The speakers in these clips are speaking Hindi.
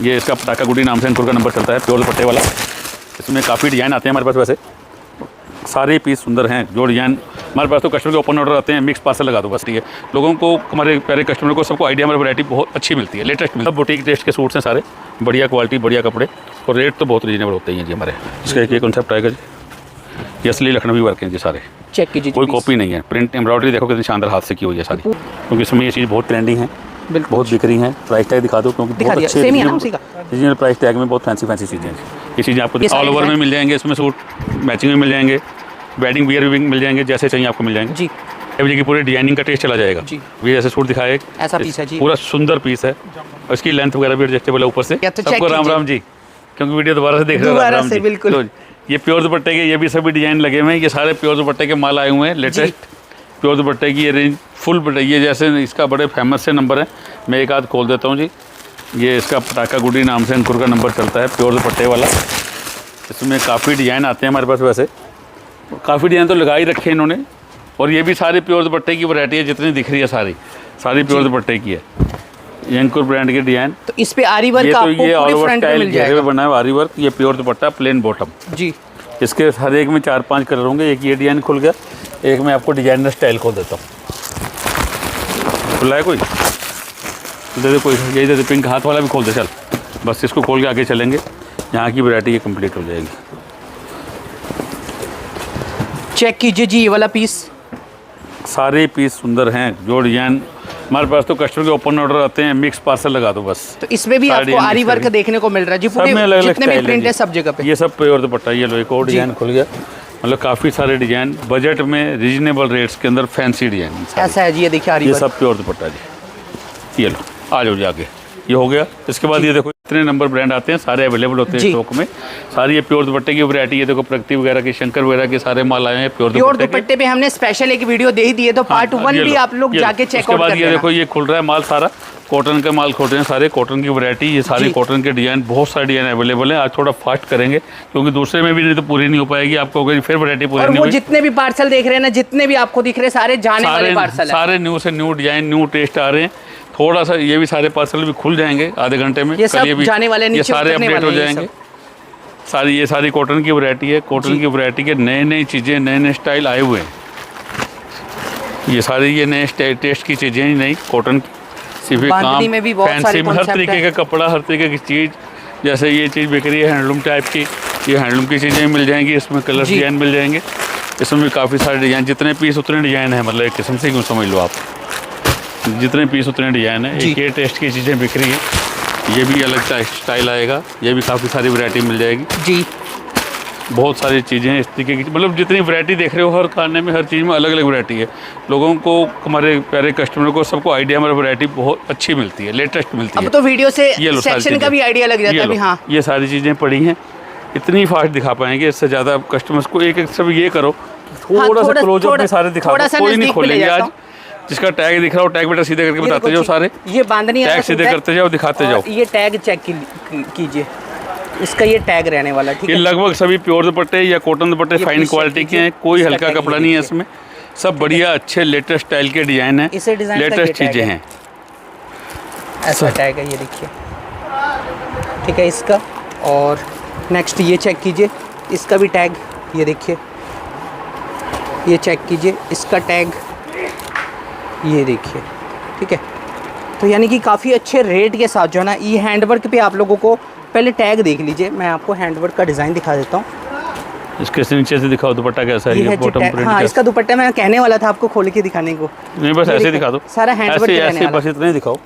ये इसका पटाखा गुडी नाम से अंकुर का नंबर चलता है, प्योर दुपट्टे वाला। इसमें काफ़ी डिज़ाइन आते हैं हमारे पास। वैसे सारे पीस सुंदर हैं। जो डिज़ाइन हमारे पास तो कस्टमर के ओपन ऑर्डर आते हैं, मिक्स पार्सल लगा दो बस, ठीक है। लोगों को, हमारे प्यारे कस्टमर को, सबको आइडिया, हमारी वैरायटी बहुत अच्छी मिलती है, लेटेस्ट मिलती है। सब बुटीक टेस्ट के सूट्स हैं सारे, बढ़िया क्वालिटी, बढ़िया कपड़े, और रेट तो बहुत रीजनेबल होते हैं जी हमारे। इसका एक कॉन्सेप्ट आएगा जी, ये असली लखनवी वर्क हैं जी सारे, चेक कीजिए, कोई कॉपी नहीं है। प्रिंट एम्ब्रॉयडरी देखो कितनी शानदार हाथ से की हुई है सारी, क्योंकि इसमें ये चीज़ बहुत ट्रेंडिंग है, बहुत बिक रही हैं। प्राइस टैग दिखा दो, क्योंकि बहुत अच्छे रीजनल प्राइस टैग में बहुत फैंसी चीज़ें हैं। ये चीज़ें आपको ऑल ओवर में मिल जाएंगे, इसमें सूट मैचिंग में मिल जाएंगे, वेडिंग वियर भी मिल जाएंगे, जैसे चाहिए आपको मिल जाएंगे जी। एवरी की पूरे डिजाइनिंग का टेस्ट चला जाएगा जी। ये जैसे सूट दिखाए, ऐसा पीस है जी, पूरा सुंदर पीस है, और इसकी लेंथ वगैरह भी एडजस्टेबल है ऊपर से। सबको राम राम जी, क्योंकि वीडियो दोबारा से देख रहे हो, राम राम जी। बिल्कुल, ये प्योर दुपट्टे के, ये भी सभी डिजाइन लगे हुए हैं, ये सारे प्योर दुपट्टे के माल आए हुए हैं, लेटेस्ट प्योर दुपट्टे की ये रेंज फुल ये जैसे इसका बड़े फेमस से नंबर है। मैं एक आध खोल देता हूँ जी। ये इसका पटाखा गुडी नाम से अंकुर का नंबर चलता है, प्योर दुपट्टे वाला। इसमें काफ़ी डिज़ाइन आते हैं हमारे पास। वैसे काफ़ी डिज़ाइन तो लगा ही रखे हैं इन्होंने, और ये भी सारे प्योर दुपट्टे की वैरायटी है, जितनी दिख रही है सारी प्योर दुपट्टे की है। ये अंकुर ब्रांड के डिज़ाइन, तो इस पे आरी वर्क आपको पूरे ऑल ओवर फ्रंट में मिल जाएगा, बना है आरी वर्क। ये प्योर दुपट्टा, प्लेन बॉटम जी। इसके हर एक में 4-5 कलर होंगे। एक ये डिज़ाइन खुल गया, एक मैं आपको डिजाइनर स्टाइल खोल देता हूँ। खुला है कोई दे दे, कोई यही दे दे, पिंक हाथ वाला भी खोल दे चल। बस इसको खोल के आगे चलेंगे, यहाँ की वैरायटी ये कंप्लीट हो जाएगी। चेक कीजिए जी, ये वाला पीस, सारे पीस सुंदर हैं। जो डिजाइन हमारे पास तो कस्टमर के ओपन ऑर्डर आते हैं, मिक्स पार्सल लगा दो बस। तो इसमें भी आपको आरी वर्क देखने को मिल रहा है जी, पूरे जितने भी प्रिंट है सब जगह पे। ये सब प्योर दुपट्टा। ये लो एक और डिजाइन खुल गया, मतलब काफ़ी सारे डिजाइन बजट में, रीजनेबल रेट्स के अंदर, फैंसी डिजाइन ऐसा है जी। ये देखिए आरी वर्क, ये सब प्योर दुपट्टा जी। ये लो, आ जाओ जी आगे, ये हो गया। इसके बाद ये देखो इतने नंबर ब्रांड आते हैं, सारे अवेलेबल होते हैं स्टॉक में। सारी ये प्योर दुपट्टे की वैरायटी है। देखो प्रगति वगैरह के, शंकर वगैरह के सारे माल आए हैं प्योर दुपट्टे पे। हमने स्पेशल एक वीडियो दे ही दी है, तो पार्ट 1 भी आप लोग जाके चेक आउट कर लेना। ये देखो ये खुल रहा है माल सारा, कॉटन का माल खोल रहे हैं सारे, कॉटन की वैरायटी। ये सारी कॉटन के डिजाइन, बहुत सारे डिजाइन अवेलेबल है। आज थोड़ा फास्ट करेंगे, क्योंकि दूसरे में भी नहीं तो पूरी नहीं हो पाएगी आपको, अगर फिर वैरायटी पूरी नहीं हुई। जितने भी पार्सल देख रहे हैं ना, जितने भी आपको दिख रहे हैं, सारे जाने वाले पार्सल, सारे न्यू से न्यू डिजाइन, न्यू टेस्ट आ रहे हैं। थोड़ा सा ये भी सारे पार्सल भी खुल जाएंगे आधे घंटे में, ये सब जाने वाले, ये सारे अपडेट हो जाएंगे। ये सारी कॉटन की वैरायटी है। कॉटन की वैरायटी के नए चीज़ें, नए स्टाइल आए हुए हैं। ये सारी ये नए टेस्ट की चीज़ें ही, नई कॉटन की, सिर्फ काम फैंसी में, हर तरीके का कपड़ा, हर तरीके की चीज़। जैसे ये चीज़ बिक रही है हैंडलूम टाइप की, ये हैंडलूम की चीज़ें मिल जाएंगी। इसमें कलर डिजाइन मिल जाएंगे। इसमें भी काफ़ी सारे डिजाइन, जितने पीस उतने डिजाइन है, मतलब एक किस्म से क्यों समझ लो आप, जितने पीस उतने डिजाइन है। एक ये टेस्ट की चीज़ें बिक रही हैं। ये भी अलग स्टाइल आएगा, ये भी काफ़ी सारी वैरायटी मिल जाएगी जी। बहुत सारी चीज़ें इस तरीके की, मतलब जितनी वैरायटी देख रहे हो, हर खाने में, हर चीज़ में अलग अलग वैरायटी है। लोगों को, हमारे प्यारे कस्टमर को, सबको आइडिया, हमारी वैरायटी बहुत अच्छी मिलती है, लेटेस्ट मिलती है। अब तो वीडियो से सेक्शन का भी आइडिया लग जाता है। हाँ, ये सारी चीज़ें पड़ी हैं, इतनी फास्ट दिखा पाएंगे, इससे ज़्यादा कस्टमर्स को एक सब ये करो, थोड़ा सा क्लोजअप में सारे दिखा दो, कोई नहीं खोलेंगे आज। जिसका टैग दिख रहा हो, टैग बेटा सीधे करके बताते जाओ सारे। ये बांधनी है, टैग सीधे करते जाओ, दिखाते जाओ। ये टैग चेक कीजिए, इसका ये टैग रहने वाला, ठीक है। ये लगभग सभी प्योर दुपट्टे या कॉटन दुपट्टे फाइन क्वालिटी के हैं, कोई हल्का कपड़ा नहीं है इसमें। सब बढ़िया अच्छे लेटेस्ट स्टाइल के डिजाइन हैं, लेटेस्ट चीज़ें हैं। ऐसा टैग है, ये देखिए, ठीक है इसका। और नेक्स्ट ये चेक कीजिए, इसका भी टैग, ये देखिए, ये चेक कीजिए, इसका टैग, ये देखिए, ठीक है। तो यानी कि काफ़ी अच्छे रेट के साथ जो है ना, ये हैंडवर्क पे आप लोगों को पहले टैग देख लीजिए। मैं आपको हैंडवर्क का डिज़ाइन दिखा देता हूँ। इसके नीचे से दिखाओ दुपट्टा कैसा है, ये बॉटम प्रिंट। हाँ, इसका दुपट्टा मैं कहने वाला था आपको खोल के दिखाने को। नहीं, बस ऐसे दिखा दो, सारा हैंडवर्क ऐसे बस इतना ही दिखाओ।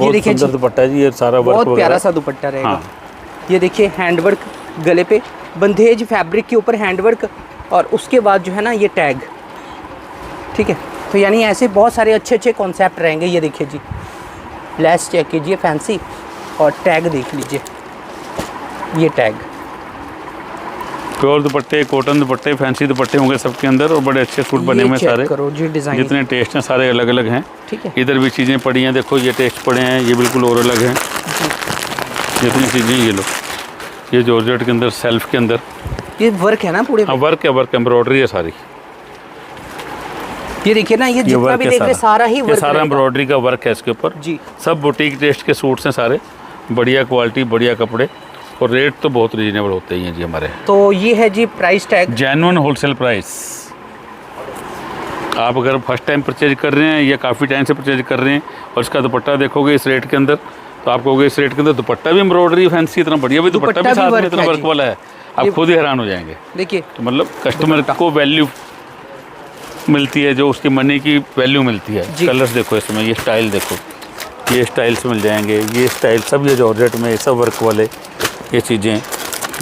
ये देखिए सुंदर दुपट्टा है जी, ये सारा वर्क बहुत प्यारा सा दुपट्टा रहेगा। ये देखिए हैंडवर्क, गले पे बंदेज फैब्रिक के ऊपर हैंडवर्क, और उसके बाद जो है ना ये टैग, ठीक है। तो यानी ऐसे बहुत सारे अच्छे कॉन्सेप्ट रहेंगे। ये देखिए जी, लेस चेक कीजिए फैंसी, और टैग देख लीजिए, ये टैग। प्योर दुपट्टे, कॉटन दुपट्टे, फैंसी दुपट्टे होंगे सबके अंदर, और बड़े अच्छे सूट बने हुए सारे। करो जी डिज़ाइन, जितने टेस्ट हैं सारे अलग अलग हैं, ठीक है। इधर भी चीज़ें पड़ी हैं, देखो ये टेस्ट पड़े हैं, ये बिल्कुल और अलग हैं। जितनी चीज़ें, ये लो, ये जॉर्जेट के अंदर, सेल्फ के अंदर ये वर्क है ना पूरे। हाँ, वर्क है, वर्क एम्ब्रॉयडरी है सारी। ये देखिए ना, ये जितना भी देख रहे सारा ही वर्क, सारा एम्ब्रॉयडरी का वर्क है इसके ऊपर जी। सब बुटीक टेस्ट के सूट्स हैं सारे, बढ़िया क्वालिटी, बढ़िया कपड़े, और रेट तो बहुत रीजनेबल होते ही हैं जी हमारे। तो ये है जी price tag, genuine wholesale price. आप अगर फर्स्ट टाइम परचेज कर रहे हैं या काफ़ी टाइम से परचेज कर रहे हैं और इसका दुपट्टा देखोगे इस रेट के अंदर, तो आप कहोगे इस रेट के अंदर दुपट्टा भी एम्ब्रॉयडरी फैंसी, इतना बढ़िया भी दुपट्टा भी साथ में इतना वर्क वाला है, आप खुद ही हैरान हो जाएंगे। देखिए तो मतलब कस्टमर को वैल्यू मिलती है, जो उसकी मनी की वैल्यू मिलती है। कलर्स देखो इसमें, ये स्टाइल देखो, ये स्टाइल्स मिल जाएंगे, ये स्टाइल सब, ये जॉर्जेट में सब वर्क वाले ये चीज़ें,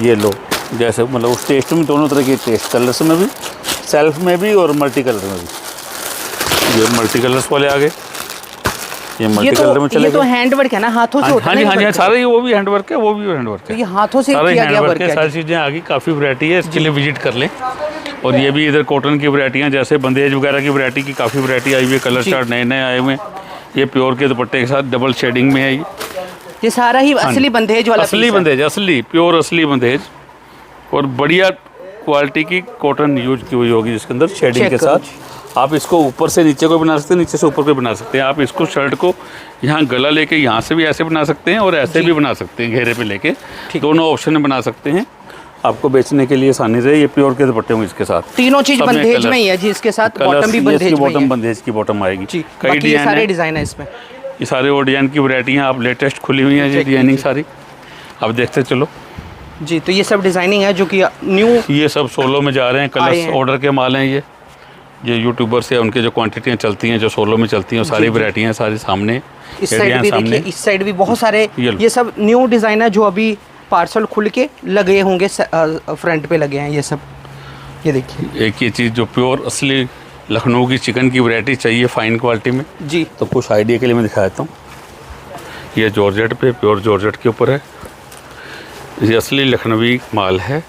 ये लो जैसे मतलब उस टेस्ट में दोनों तरह की टेस्ट, कलर्स में भी, सेल्फ में भी और मल्टी कलर में भी। ये मल्टी कलर्स वाले आ गए, ये मल्टी कलर में चले ये तो हैंडवर्क है ना, हाथों से होता है। हाँ जी, सारा ये वो भी हैंडवर्क है, वो भी हैंडवर्क है, तो ये हाथों से सारा किया गया वर्क है। सारी चीज़ें आ गई, काफ़ी वैरायटी है, इसके लिए विजिट कर लें। और ये भी इधर कॉटन की वैरायटियाँ, जैसे बंदेज वगैरह की वैरायटी की काफ़ी वैरायटी आई हुई है, कलर चार्ट नए नए आए हुए हैं। ये प्योर के दुपट्टे के साथ डबल शेडिंग में है ये सारा ही असली बंदेज वाला, असली बंदेज, असली प्योर असली बंदेज, और बढ़िया क्वालिटी की कॉटन यूज की हुई होगी जिसके अंदर शेडिंग के साथ। आप इसको ऊपर से नीचे को बना सकते हैं, नीचे से ऊपर को बना सकते हैं। आप इसको शर्ट को यहाँ गला लेके यहाँ से भी ऐसे बना सकते हैं और ऐसे भी बना सकते हैं, घेरे पे लेके, दोनों ऑप्शन में बना सकते हैं। आपको बेचने के लिए आसानी रहे। ये प्योर के दुपट्टे होंगे इसके साथ, तीनों चीज बंदेज में ही है जी। इसके साथ बॉटम भी बंदेज में है, बंदेज की बॉटम आएगी। कई डिजाइन, सारे डिजाइन है इसमें, ये सारे और डिजाइन की वैरायटियाँ आप लेटेस्ट खुली हुई हैं, ये डिजाइनिंग सारी आप देखते चलो जी। तो ये सब डिजाइनिंग है जो कि न्यू, ये सब सोलो में जा रहे हैं, कलर्स ऑर्डर के माल हैं। ये यूट्यूबर से उनके जो क्वांटिटियाँ चलती हैं, जो सोलो में चलती हैं, सारी वैरायटियाँ सारी सामने। इस साइड भी देखिए, इस साइड भी बहुत सारे, ये सब न्यू डिजाइन है जो अभी पार्सल खुल के लगे होंगे, फ्रंट पे लगे हैं ये सब। ये देखिए एक ये चीज़ जो प्योर असली लखनऊ की चिकन की वैरायटी चाहिए फाइन क्वालिटी में जी, तो कुछ आइडिया के लिए मैं दिखा देता हूँ। ये जॉर्जेट पे, प्योर जॉर्जेट के ऊपर है, ये असली लखनवी माल है,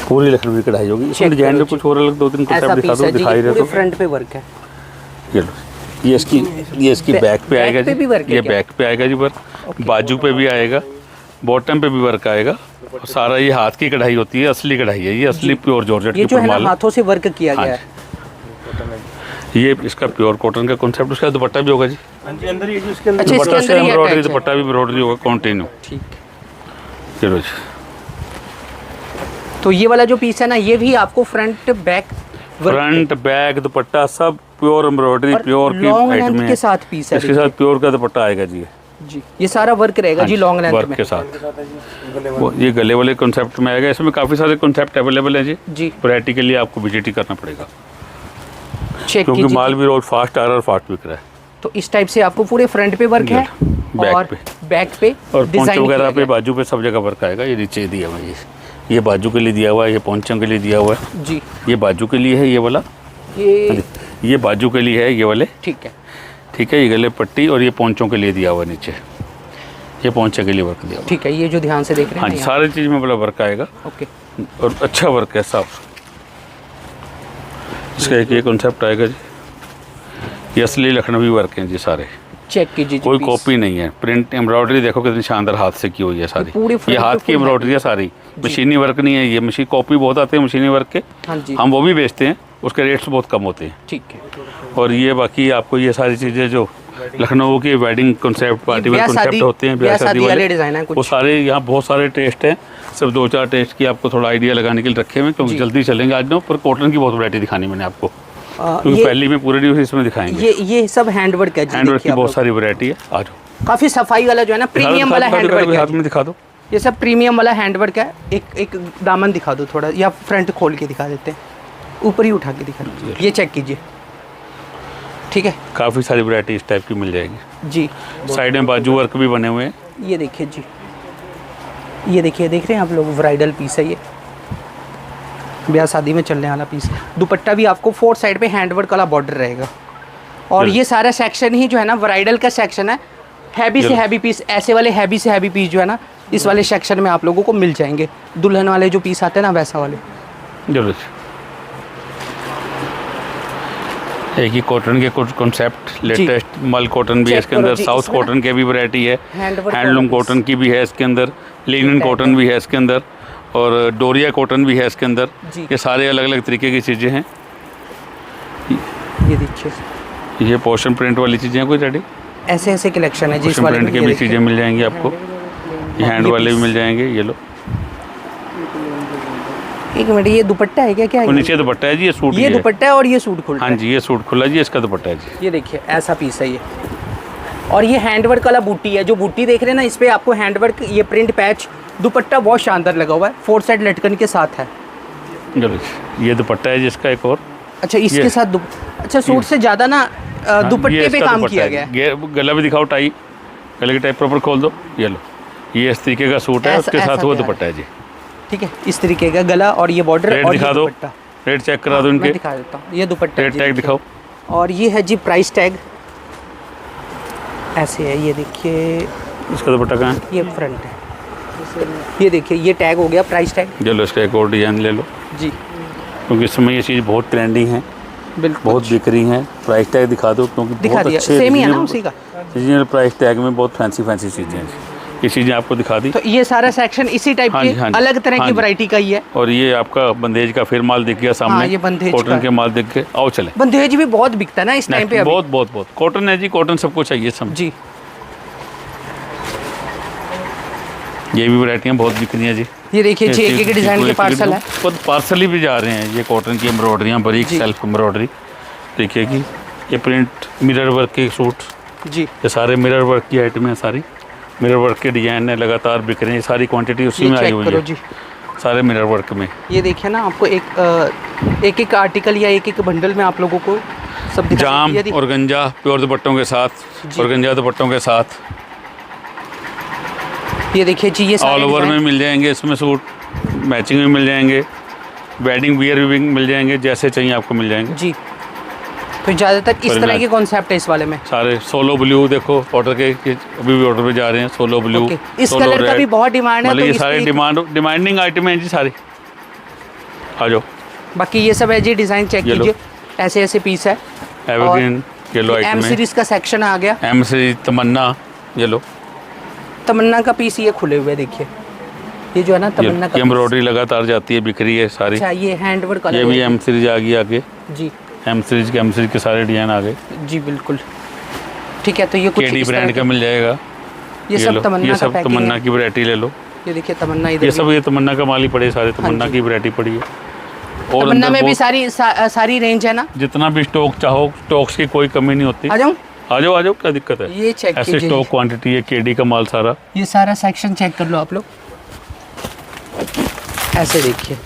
पूरी लखनवी कढ़ाई होगी। इसमें डिजाइन में कुछ और अलग दो तीन कुछ दिखा दो, दिखाई रहे तो फ्रंट पे वर्क है। ये लो, ये इसकी बैक पे आएगा जी, ये बैक पे आएगा जी वर्क, बाजू पे भी आएगा, बॉटम पे भी वर्क आएगा, और सारा ये हाथ की कढ़ाई होती है, असली कढ़ाई है ये, असली प्योर जॉर्जेट की माल, हाथों से वर्क किया गया है। ये इसका प्योर कॉटन का कॉन्सेप्ट। उसका दुपट्टा भी होगा जी, अंदर ये जो दुपट्टा से एम्ब्रॉयडरी, दुपट्टा भी एम्ब्रॉयडरी होगा कंटिन्यू। ठीक, चलो जी। तो ये वाला जो पीस है ना, ये भी आपको फ्रंट बैक दुपट्टा सब प्योर एम्ब्रॉयडरी, प्योर की आइटम है, के साथ पीस है, इसके साथ प्योर का दुपट्टा आएगा जी। जी ये सारा वर्क रहेगा जी, लॉन्ग लेंथ वर्क के साथ। वो ये गले वाले कॉन्सेप्ट में आएगा। इसमें काफ़ी सारे कॉन्सेप्ट अवेलेबल है जी। वैरायटी के लिए आपको विजिट ही करना पड़ेगा, क्योंकि माल भी रोज फास्ट आ रहा है और फास्ट बिक रहा है। तो इस टाइप से आपको पूरे फ्रंट पे वर्क है, बैक पे और पोंचों वगैरह पे, बाजू पे सब जगह वर्क आएगा। ये नीचे दिया हुआ है, ये बाजू के लिए दिया हुआ है, ये पोंचों के लिए दिया हुआ है जी, ये बाजू के लिए है, ये वाला ये बाजू के लिए है, ये वाले ठीक है। ये गले पट्टी और ये पोंचों के लिए दिया हुआ है नीचे, ये पोंचे के लिए वर्क दिया हुआ ठीक है। ये जो ध्यान से देख रहे हैं, हाँ जी, सारी चीज़ में बड़ा वर्क आएगा। ओके, और अच्छा वर्क है साफ। इसका एक ये कॉन्सेप्ट आएगा जी, ये असली लखनवी वर्क हैं जी सारे, चेक कीजिए, कोई कॉपी नहीं है। प्रिंट एम्ब्रॉयडरी देखो कितनी शानदार हाथ से की हुई है सारी, ये हाथ की एम्ब्रॉयडरी है सारी, मशीनी वर्क नहीं है। ये मशीन कॉपी बहुत आते हैं मशीनी वर्क के, हम वो भी बेचते हैं, उसके रेट्स बहुत कम होते हैं। ठीक है। और ये बाकी आपको ये सारी चीज़ें जो लखनऊ के wedding concept, party wear concept होते हैं, ब्याह शादी वाले डिज़ाइन है, वो सारे यहाँ बहुत सारे टेस्ट हैं। सिर्फ 2-4 टेस्ट की आपको थोड़ा आइडिया लगाने के लिए रखे हुए, क्योंकि जल्दी चलेंगे आज ना। पर कॉटन की बहुत वैरायटी दिखानी मैंने आपको, क्योंकि पहली में पूरे न्यूज़ इसमें दिखाएंगे। ये सब हैंडवर्क है, हैंडवर्क की बहुत सारी वैरायटी है। आ जाओ, काफ़ी सफाई वाला जो है ना, प्रीमियम वाला हैंडवर्क है। हाथ में दिखा दो, ये सब प्रीमियम वाला हैंडवर्क है। एक दामन दिखा दो थोड़ा, या फ्रंट खोल के दिखा देते हैं, ऊपर ही उठा के दिखा दो, ये चेक कीजिए। ठीक है, काफ़ी सारी वैरायटी इस टाइप की मिल जाएगी जी। साइड में बाजू वर्क भी बने हुए हैं। ये देखिए जी, ये देखिए, देख रहे हैं आप लोग, ब्राइडल पीस है ये, ब्याह शादी में चलने वाला पीस। दुपट्टा भी आपको 4 साइड पे हैंडवर्क वाला बॉर्डर रहेगा। और ये सारा सेक्शन ही जो है ना, ब्राइडल का सेक्शन है। हैवी से हैवी पीस, ऐसे वाले हैवी से हैवी पीस जो है ना, इस वाले सेक्शन में आप लोगों को मिल जाएंगे। दुल्हन वाले जो पीस आते हैं ना, वैसा वाले। जरूर। एक ही कॉटन के कुछ कॉन्सेप्ट लेटेस्ट, मल कॉटन भी है इसके अंदर, साउथ कॉटन के भी वैरायटी है, हैंडलूम कॉटन की भी है इसके अंदर, लिनन कॉटन भी है इसके अंदर, और डोरिया कॉटन भी है इसके अंदर। ये सारे अलग अलग तरीके की चीज़ें हैं। ये देखिए, ये पोर्शन प्रिंट वाली चीज़ें हैं कोई रेडी। ऐसे ऐसे कलेक्शन है जी इस कुशन वाले प्रिंट में, के ये भी देखिए। चीज़ें मिल जाएंगी आपको, ये हैंड ये वाले भी piece। मिल जाएंगे। ये लो, एक मिनट, ये दुपट्टा है क्या? क्या और है नीचे दुपट्टा है जी, ये सूट ये दुपट्टा है और ये सूट खुलता हाँ है। जी, ये सूट खुला जी, इसका दुपट्टा है जी। ये देखिए ऐसा पीस है ये, और ये हैंडवर्क वाला बूटी है। जो बूटी देख रहे हैं ना, इस पे आपको हैंडवर्क, ये प्रिंट पैच, दुपट्टा बहुत शानदार लगा हुआ है, 4 साइड लटकन के साथ है। चलो जी, ये दुपट्टा है जिसका एक और। अच्छा इसके ये- साथ अच्छा सूट से ज़्यादा ना हाँ, दुपट्टे ये पे इसका काम दुपट्टा किया है। गया है। गला भी दिखाओ, टाई, गले की टाई प्रॉपर खोल दो। ये लो, ये इस तरीके का सूट है, ऐसा- उसके साथ ऐसा वो तैयार दुपट्टा है जी। ठीक है, इस तरीके का गला और ये बॉर्डर रेट और ये दिखा दो, दुपट्टा। रेट चेक करा दो मैं इनके, दिखा देता हूँ, ये दुपट्टा है रेट जी, टैग देखिए। दिखाओ। और ये है जी प्राइस टैग, ऐसे है, ये देखिए, इसका दुपट्टा कहाँ है? ये फ्रंट है, ये देखिए, ये टैग हो गया प्राइस टैग चलो इसका एक और डिज़ाइन ले लो, जी। क्योंकि इस समय ये चीज़ बहुत ट्रेंडिंग है, बिल्कुल बहुत बिक रही हैं। प्राइस टैग दिखा दो, क्योंकि दिखा बहुत दिया, अच्छे सेम ही है ना उसी का। रीजनल प्राइस टैग में बहुत फैंसी फैंसी चीज़ें हैं। ये चीज़ें आपको दिखा दी। तो ये सारा सेक्शन इसी टाइप हाँ के जी, हाँ जी, अलग तरह हाँ की जी। वैरायटी का ही है। और ये आपका बंदेज का फिर माल दिख गया सामने। हाँ, ये बंदेज का कॉटन है। के माल दिख गए। आओ चले, बंदेज भी बहुत बिकता है ना इस टाइम पे अभी। बहुत बहुत बहुत कॉटन है जी, कॉटन सबको चाहिए सब। जी, ये भी वैरायटियाँ बहुत बिक रही हैं जी। ये देखिए जी, एक एक डिजाइन के पार्सल है। खुद पार्सल ही भी जा रहे हैं। ये कॉटन की एम्ब्रॉयडरियाँ, बारीक जी। सेल्फ एम्ब्रॉयडरी देखिए कि ये प्रिंट मिरर वर्क के सूट, जी, ये सारे मिरर वर्क की आइटम है। सारी मिरर वर्क के डिजाइन है, लगातार बिक रहे हैं। सारी क्वांटिटी उसी ये में आई चेक हुई करो है, जी। सारे मिरर वर्क में। ये देखिए ना, आपको एक एक आर्टिकल या एक एक बंडल में आप लोगों को सब दिखा जाम ये और गंजा प्योर दुपट्टों के साथ, जी। और गंजा दुपट्टों के साथ ये देखिए जी, ये सारे ऑल ओवर डिज़ाइन- में मिल जाएंगे। इसमें सूट मैचिंग में मिल जाएंगे, वेडिंग वियर भी मिल जाएंगे, जैसे चाहिए आपको मिल जाएंगे। जी। तो ज़्यादातर इस तरह परिणाम। के कॉन्सेप्ट है इस वाले में। सारे सोलो ब्लू देखो, ऑर्डर के अभी भी ऑर्डर पे जा रहे हैं। सोलो ब्लू, ओके, इस कलर का भी बहुत डिमांड है, मतलब तो ये इस सारे पे- डिमांडिंग आइटम हैं जी सारी। आ जाओ, बाकी ये सब है जी, डिज़ाइन चेक ये लो। कीजिए, ऐसे ऐसे पीस है। एवरग्रीन येलो एम आइटम है। सीरीज का सेक्शन आ गया। एम सीरीज तमन्ना, ये लो, तमन्ना का पीस ये खुले हुए देखिए, ये जो है ना तमन्ना का ये एम्ब्रॉयडरी लगातार जाती है, बिक रही है सारी। अच्छा, ये हैंडवर्क वाला ये भी एम सीरीज आ गई आगे। जी एम सीरीज के सारे डिजाइन आ गए। जी बिल्कुल ठीक है। तो ये कुछ केडी इस तरह ब्रांड के- का मिल जाएगा। ये सब लो, तमन्ना ये का सब पैकिंग तमन्ना है। की वैरायटी ले लो। ये देखिए तमन्ना इधर ये भी। सब ये तमन्ना का माल ही पड़े, सारे तमन्ना जी। की वैरायटी पड़ी है। और तमन्ना अंदर में भी बहुत- सारी रेंज है ना। जितना भी स्टॉक चाहो, स्टॉक्स की कोई कमी नहीं होती। आ जाऊँ, आ जाओ, क्या दिक्कत है? ये चेक ऐसे कीजिए स्टॉक जी। क्वांटिटी है, केडी का माल सारा। ये सारा सेक्शन चेक कर लो आप लोग, ऐसे देखिए,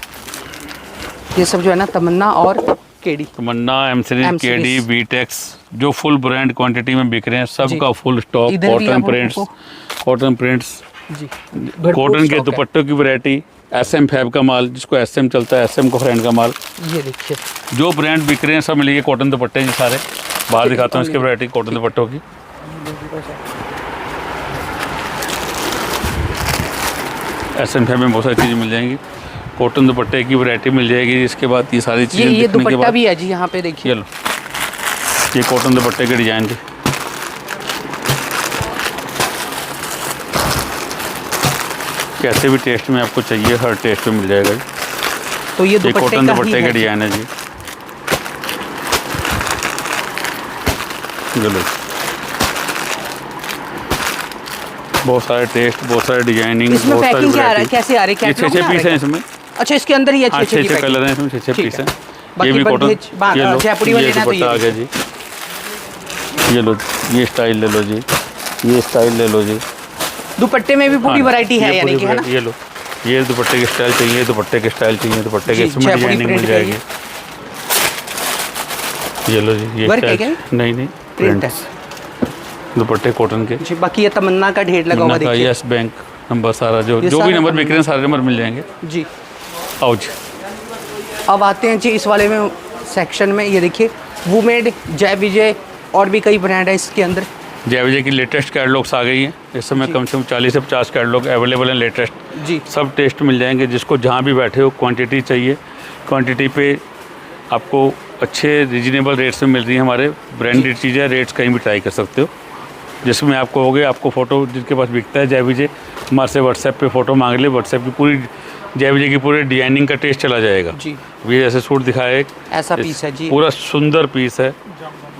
ये सब जो है ना तमन्ना और KD. Tamanna, M series, M KD, series। बीटेक्स, जो फुल ब्रांड क्वांटिटी में बिक रहे हैं, जी। सबका फुल स्टॉक। इधर भी कॉटन हम प्रिंट्स, उनको- कॉटन प्रिंट्स, जी, कॉटन के दुपट्टों की वैरायटी, एसएम फैब का माल, जिसको एसएम चलता है, एसएम का फ्रेंड का माल, ये देखिए, जो ब्रांड बिक रहे हैं सब मिलेंगे। कॉटन दुपट्टे जी सारे। बाहर दिखाता हूँ इसकी वैरायटी कॉटन दुपट्टों की। एसएम फैब में बहुत सारी चीज़ें मिल जाएंगी। कॉटन दुपट्टे की वैरायटी मिल जाएगी। इसके बाद ये सारी चीज़ें ये दिखने के दुपट्टा बाद भी है जी, यहाँ पे देखिए। ये लो, ये कॉटन दुपट्टे के डिजाइन थे। कैसे भी टेस्ट में आपको चाहिए, हर टेस्ट में मिल जाएगा जी। तो ये ये दुपट्टे कॉटन का ही दुपट्टे है के जी। डिजाइन है जी। ये लो, बहुत सारे टेस्ट, बहुत सारे डिजाइनिंग, इसमें बहुत सारी पैकिंग क्या आ रहा है, वैरायटी। कैसे आ रही है? ये कैटलॉग 6 में आ पीस रहा हैं है? इसमें। अच्छा, इसके अंदर ही हाँ, अच्छे 6 कलर हैं इसमें, 6 ठीक पीस है। हैं। बाकी ये भी कॉटन, बंदेज, ये लो, जयपुरी वाले ये लेना तो दुपट्टा आ ये गया जी। ये लो, ये स्टाइल ले लो जी, ये स्टाइल ले लो जी। दुपट्टे में भी पूरी हाँ, वैरायटी है ये यानी पूरी कि, है ना। variety, ये लो, ये दुपट्टे के स्टाइल चाहिए, दुपट्टे के स्टाइल चाहिए, दुपट्टे के जी, इसमें जयपुरी डिजाइनिंग मिल print जाएगी। ये लो जी, ये वर्क है स्टाइल क्या? नहीं नहीं, प्रिंट है दुपट्टे कॉटन के। जी। बाकी ये तमन्ना का ढेर लगा हुआ देखिए यस बैंक नंबर, सारा जो ये जो भी सारा नंबर बिक रहे हैं सारे नंबर मिल जाएंगे। जी। आओ जी, अब आते हैं जी इस वाले में सेक्शन में। ये देखिए वुमेड, जय विजय और भी कई ब्रांड है इसके अंदर। जय विजय की लेटेस्ट कैटलॉग्स आ गई हैं इस समय। कम से कम 40 से 50 कैटलॉग अवेलेबल हैं लेटेस्ट। जी, सब टेस्ट मिल जाएंगे, जिसको जहाँ भी बैठे हो क्वांटिटी चाहिए, क्वांटिटी पे आपको अच्छे रीजनेबल रेट्स में मिल रही है। हमारे ब्रांडेड चीज़ें, रेट्स कहीं भी ट्राई कर सकते हो। जिसमें आपको हो गया, आपको फ़ोटो जिसके पास बिकता है जय विजय, हमारे से व्हाट्सएप पे फ़ोटो मांग ले, व्हाट्सएप की पूरी जय विजय की पूरी डिजाइनिंग का टेस्ट चला जाएगा जी। ये जैसे सूट दिखाया एक, ऐसा पीस है जी। पूरा सुंदर पीस है।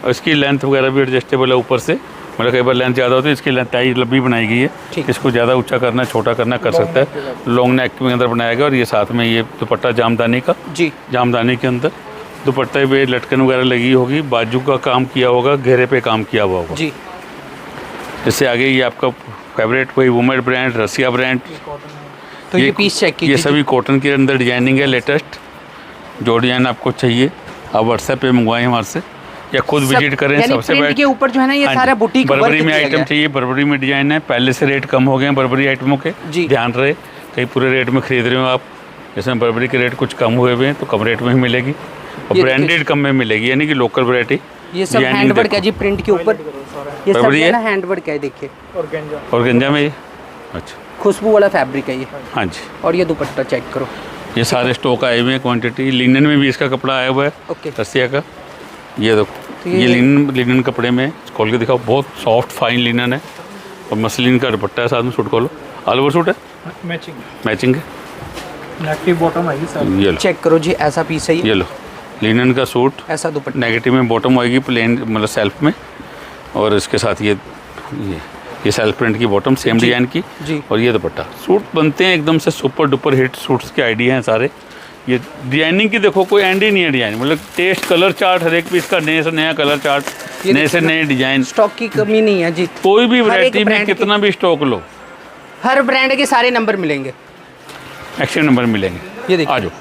और इसकी लेंथ वगैरह भी एडजस्टेबल है ऊपर से, मतलब कई बार लेंथ ज़्यादा होती है, इसकी लेंथ टाई लंबी बनाई गई है। ठीक। इसको ज़्यादा ऊंचा करना छोटा करना कर सकता है, लॉन्ग नेक के अंदर बनाया गया। और ये साथ में ये दुपट्टा जामदानी का, जी जामदानी के अंदर दुपट्टे पे लटकन वगैरह लगी होगी, बाजू का काम किया होगा, घेरे पे काम किया हुआ होगा। जी। इससे आगे ये आपका फेवरेट कोई वुमेड ब्रांड, रसिया ब्रांड। तो ये पीस चेक कीजिए। ये सभी कॉटन के अंदर डिजाइनिंग है लेटेस्ट। जो डिजाइन आपको चाहिए आप व्हाट्सएप पे मंगवाएं हमारे से या खुद विजिट करें। सबसे प्रिंट के ऊपर जो है ना ये सारा बुटीक वर्क बर्बरी में किया आइटम गया है। चाहिए, बर्बरी में डिजाइन है। पहले से रेट कम हो गए हैं बर्बरी आइटमों के, जी। ध्यान रहे कहीं पूरे रेट में खरीद रहे हो आप। जैसे बर्बरी के रेट कुछ कम हुए हुए हैं तो कम रेट में ही मिलेगी और ये ब्रांडेड कम में मिलेगी, यानी कि लोकल वैरायटी। ये सब हैंडवर्क है जी, प्रिंट के ऊपर ये सब बर्बरी है है? ना हैंडवर्क है, देखिए। और गंजा में ये अच्छा, खुशबू वाला फैब्रिक है ये। हाँ जी। और ये दुपट्टा चेक करो। ये सारे स्टॉक आए हुए हैं क्वांटिटी। लिनन में भी इसका कपड़ा आया हुआ है, ओके। रसिया का। ये देखो तो ये लिनन कपड़े में खोल के दिखाओ, बहुत सॉफ्ट फाइन लिनन है और मसलिन का दुपट्टा है साथ में। सूट खोलो, ऑल ओवर सूट है, मैचिंग है। नेगेटिव बॉटम आएगी सर। ये लो, चेक करो जी, ऐसा पीस है ये लो लिनन का सूट। ऐसा दुपट्टा। नेगेटिव में बॉटम आएगी प्लेन, मतलब सेल्फ में, और इसके साथ ये सेल्फ प्रिंट की बॉटम सेम डिजाइन की जी। और ये दुपट्टा। सूट बनते हैं एकदम से सुपर डुपर हिट सूट्स के आइडिया हैं सारे। ये डिजाइनिंग की देखो कोई एंड ही नहीं है डिजाइन, मतलब टेस्ट कलर चार्ट हर एक पीस का नए से नया कलर चार्ट, नए से नए डिजाइन। स्टॉक की कमी नहीं है जी। कोई भी हर एक वैरायटी में ब्रांड कितना भी स्टॉक लो, हर ब्रांड के सारे नंबर मिलेंगे, एक्शन नंबर मिलेंगे। ये देखिए। आ जाओ,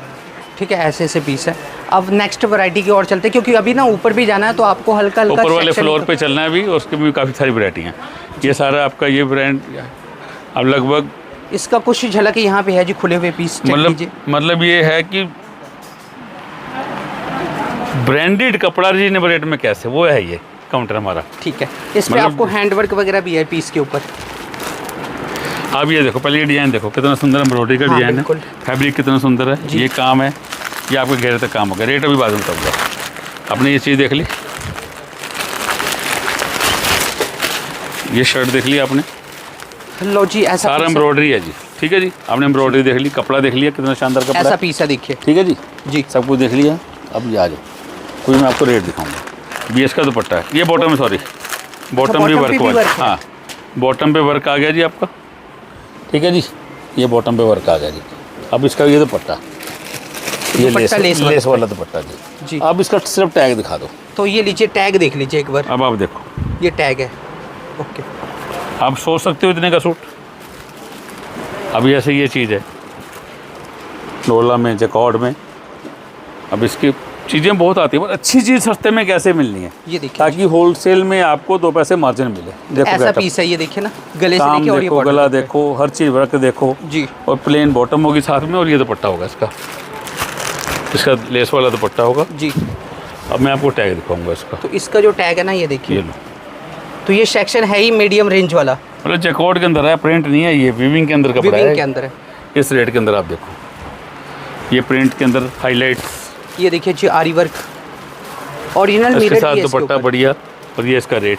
ठीक है, ऐसे ऐसे पीस है। अब नेक्स्ट वैरायटी की ओर चलते हैं, क्योंकि अभी ना ऊपर भी जाना है तो आपको हल्का हल्का ऊपर वाले section फ्लोर पे चलना है अभी, और उसके भी काफ़ी सारी वैरायटी हैं। ये सारा आपका ये ब्रांड अब लगभग इसका कुछ झलक यहाँ पे है जी, खुले हुए पीस चेक कीजिए। मतलब ये है कि ब्रांडेड कपड़ा रीजनेबल रेट में कैसे, वो है ये काउंटर हमारा। ठीक है, इस पे मतलब- आपको हैंडवर्क वगैरह भी है पीस के ऊपर। आप ये देखो, पहले ये डिजाइन देखो कितना सुंदर एम्ब्रॉयडरी का हाँ, डिजाइन है, बिल्कुल। फैब्रिक कितना सुंदर है। जी। ये काम है, ये आपके घेरे तक काम होगा। रेट अभी बाद में बताऊंगा। आपने ये चीज़ देख ली, ये शर्ट देख ली आपने, लो जी, ऐसा सारा piece है। एम्ब्रॉयडरी है जी। ठीक है जी, आपने एम्ब्रॉयडरी देख ली, कपड़ा देख लिया कितना शानदार कपड़ा ऐसा है। पीस है, देखिए ठीक है जी, जी। सब कुछ देख लिया। अब ये आ जाओ, कोई मैं आपको रेट दिखाऊंगा। BS का दुपट्टा है, ये बॉटम है, सॉरी बॉटम भी bottom वर्क पे भी वाला। work है। हाँ, बॉटम पे वर्क आ गया जी आपका। ठीक है जी, ये बॉटम पे वर्क आ गया जी। अब इसका ये दुपट्टा, ये दुपट्टा लेस वाला दुपट्टा जी। जी। अब इसका सिर्फ टैग दिखा दो। तो ये लीजिए, टैग देख लीजिए एक बार, अब आप देखो, ये टैग है। ओके, आप सोच सकते हो इतने का सूट। अब ऐसे ये चीज़ है डोला में, जैकॉर्ड में। अब इसकी चीज़ें बहुत आती है, पर अच्छी चीज़ सस्ते में कैसे मिलनी है, ये देखिए ताकि होलसेल में आपको 2 पैसे मार्जिन मिले। देखो ऐसा getup, पीस है, ये देखिए ना, गले से काम देखिए और ये देखो, border गला पे। देखो, हर चीज़ वर्क देखो। जी। और प्लेन बॉटम होगी साथ में, और ये दुपट्टा होगा इसका लेस वाला दुपट्टा होगा। जी। अब मैं आपको टैग दिखाऊंगा इसका। तो इसका जो टैग है ना, ये ये देखिए, लो, तो ये सेक्शन है ही मीडियम रेंज वाला, मतलब जैकॉर्ड के अंदर है, प्रिंट नहीं है, ये वीविंग के अंदर कपड़ा विविंग है। के अंदर है। इस रेट के अंदर आप देखो, ये प्रिंट के अंदर हाईलाइट्स, ये देखिए जी, आरी वर्क ओरिजिनल इसके मिरर साथ भी है इसके दुपट्टा ऊपर। बढ़िया, और ये इसका रेट।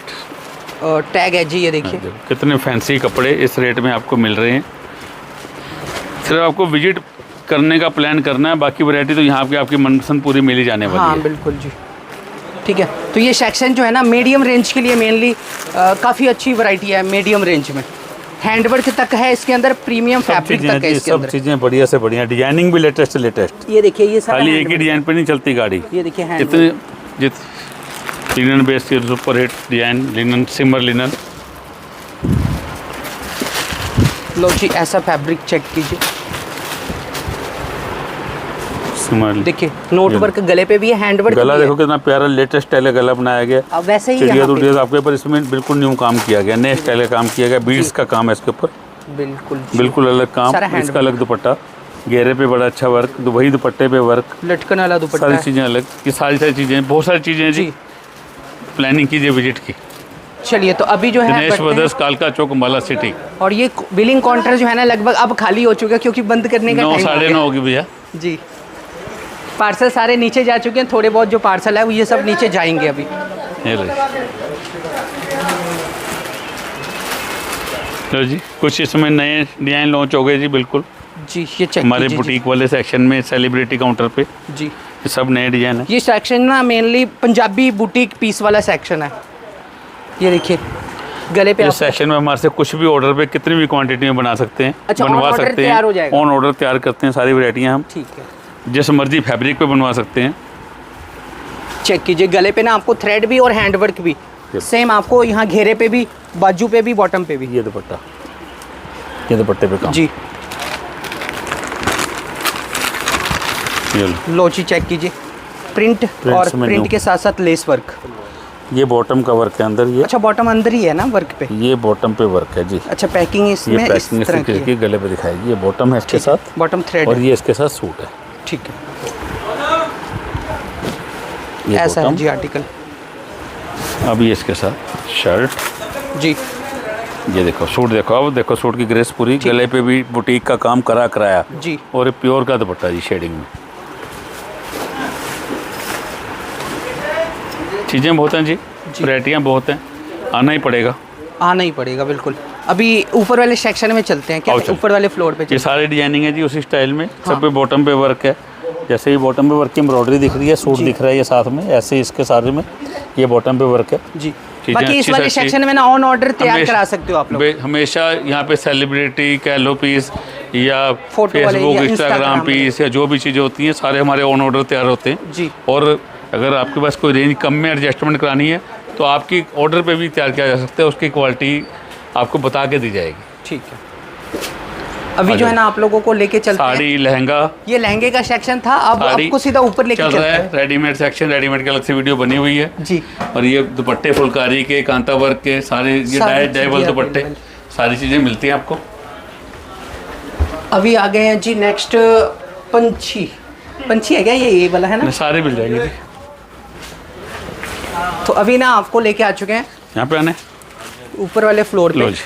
टैग है जी, ये देखिए। देखो, कितने फैंसी कपड़े इस रेट में आपको मिल रहे हैं। सिर्फ आपको विजिट करने का प्लान करना है, बाकी वैरायटी तो यहाँ पे आपकी मनपसंद पूरी मिल ही जाने वाली हाँ है। बिल्कुल जी। ठीक है, तो ये सेक्शन जो है ना मीडियम रेंज के लिए मेनली काफ़ी अच्छी वैरायटी है। मीडियम रेंज में हैंडवर्क तक है इसके अंदर, प्रीमियम सब फैब्रिक चीज़ें तक है जी, इसके सब अंदर। चीज़ें बढ़िया से बढ़िया, डिजाइनिंग भी लेटेस्ट से लेटेस्ट। ये देखिए, ये सारा खाली एक ही handwork डिजाइन पे नहीं चलती गाड़ी। है। ये देखिए जितने हैंडवर्क। लिनन बेस्ड की सुपर हिट डिजाइन, लिनन सिमर लिनन। लो जी, ऐसा फैब्रिक चेक कीजिए, सिमर देखिए नोट ये वर्क गले पे भी है, हैंडवर्क गला भी है। देखो कितना प्यारा लेटेस्ट स्टाइल का गला बनाया गया। अब वैसे ही चिड़िया यहाँ टूटिया पे आपके ऊपर इसमें बिल्कुल न्यू काम किया गया, नए स्टाइल का काम किया गया। बीड्स का काम है इसके ऊपर, बिल्कुल जी। बिल्कुल अलग काम। सारा hand इसका अलग दुपट्टा, घेरे पे बड़ा अच्छा वर्क, वही दुपट्टे पे वर्क, लटकन वाला दुपट्टा सारी है। चीज़ें अलग। ये सारी चीज़ें, बहुत सारी चीज़ें जी। जी। प्लानिंग कीजिए विजिट की। चलिए, तो अभी जो है दिनेश बढ़ते हैं। ब्रदर्स, कालका चौक, अंबाला सिटी। और ये बिलिंग काउंटर जो है ना लगभग अब खाली हो चुका है, क्योंकि बंद करने का 9 टाइम हो साढ़े गया। 9 होगी भैया। जी, पार्सल सारे नीचे जा चुके हैं, थोड़े बहुत जो पार्सल है वो ये सब नीचे जाएंगे अभी। ये लो लो जी, कुछ इसमें नए डिजाइन लॉन्च हो गए जी। बिल्कुल जी, ये चेक हमारे कीजिए बुटीक वाले सेक्शन में, सेलिब्रिटी काउंटर पे जी। ये सब नए डिजाइन है। ये सेक्शन ना मेनली पंजाबी बुटीक पीस वाला सेक्शन है। ये देखिए, गले पे इस आप सेक्शन में हमारे से कुछ भी ऑर्डर पे कितनी भी क्वांटिटी में बना सकते हैं, अच्छा, बनवा on order सकते तैयार हो हैं, जाएगा? ऑन ऑर्डर तैयार करते हैं सारी वैरायटियाँ हम, ठीक है। जिस मर्जी फैब्रिक पे बनवा सकते हैं। चेक कीजिए, गले पे ना आपको थ्रेड भी और हैंड वर्क भी सेम आपको यहाँ घेरे पे भी, बाजू पे भी, बॉटम पे भी। ये दुपट्टा, ये दुपट्टे पे काम जी, ये लो। लो जी चेक कीजिए, प्रिंट और में प्रिंट न्यू। के साथ साथ लेस वर्क। ये बॉटम का वर्क है अंदर, ये अच्छा, बॉटम अंदर ही है ना वर्क पे? ये बॉटम पे वर्क है जी। अच्छा, पैकिंग ये इसमें इस पैकिंग तरह की इसके है। गले पे दिखाएगी। ये बॉटम है इसके साथ, बॉटम थ्रेड और है। ये इसके साथ सूट है। ठीक है, ये ऐसा है बॉटम, जी आर्टिकल। अब ये इसके साथ शर्ट। जी, ये देखो सूट, देखो अब देखो सूट की ग्रेस पूरी, गले पे भी बुटीक का काम कराया जी। और ये प्योर का दुपट्टा जी, शेडिंग में। चीज़ें बहुत हैं जी, वैरायटियाँ बहुत हैं, आना ही पड़ेगा। आना ही पड़ेगा बिल्कुल। अभी ऊपर वाले सेक्शन में चलते हैं क्या? आओ चलो। ऊपर वाले फ्लोर पे ये चलते सारी डिजाइनिंग है जी उसी स्टाइल में, हाँ। सब पे बॉटम पे वर्क है। जैसे ही बॉटम पे वर्क की एम्ब्रॉयडरी दिख रही है, सूट दिख रहा है ये साथ में, ऐसे ही इसके सारे में ये बॉटम पे वर्क है। हैं। जी, चीज़ें बाकी इस अच्छी वाले से अच्छी। सेक्शन में ना ऑन ऑर्डर तैयार हमेशा- करा सकते हो आप लोग। हमेशा यहाँ पे सेलिब्रिटी कह लो पीस या फोटो वाले फेसबुक, या इंस्टाग्राम इंस्टाग्राम पीस या जो भी चीज़ें होती हैं, सारे हमारे ऑन ऑर्डर तैयार होते हैं। जी। और अगर आपके पास कोई रेंज कम में एडजस्टमेंट करानी है तो आपकी ऑर्डर पे भी तैयार किया जा सकता है, उसकी क्वालिटी आपको बता के दी जाएगी। ठीक है, अभी जो है ना आप लोगों को लेके चलते हैं। साड़ी, लहंगा, ये लहंगे का सेक्शन था, अब साड़ी आपको सीधा ऊपर लेके चल चलते रहा हैं। है। रेडीमेड सेक्शन, रेडीमेड की अलग से वीडियो बनी हुई है जी, और ये दुपट्टे फुलकारी के, कांता वर्क के, सारे ये सारी डाइबल चीज़ें दुपट्टे, available। सारी चीज़ें मिलती हैं आपको। अभी आ गए हैं जी नेक्स्ट पंछी। पंछी है क्या ये वाला है ना? सारे मिल जाएंगे जी। तो अभी ना आपको लेके आ चुके हैं यहाँ पे आने ऊपर वाले फ्लोर लो पे। जी,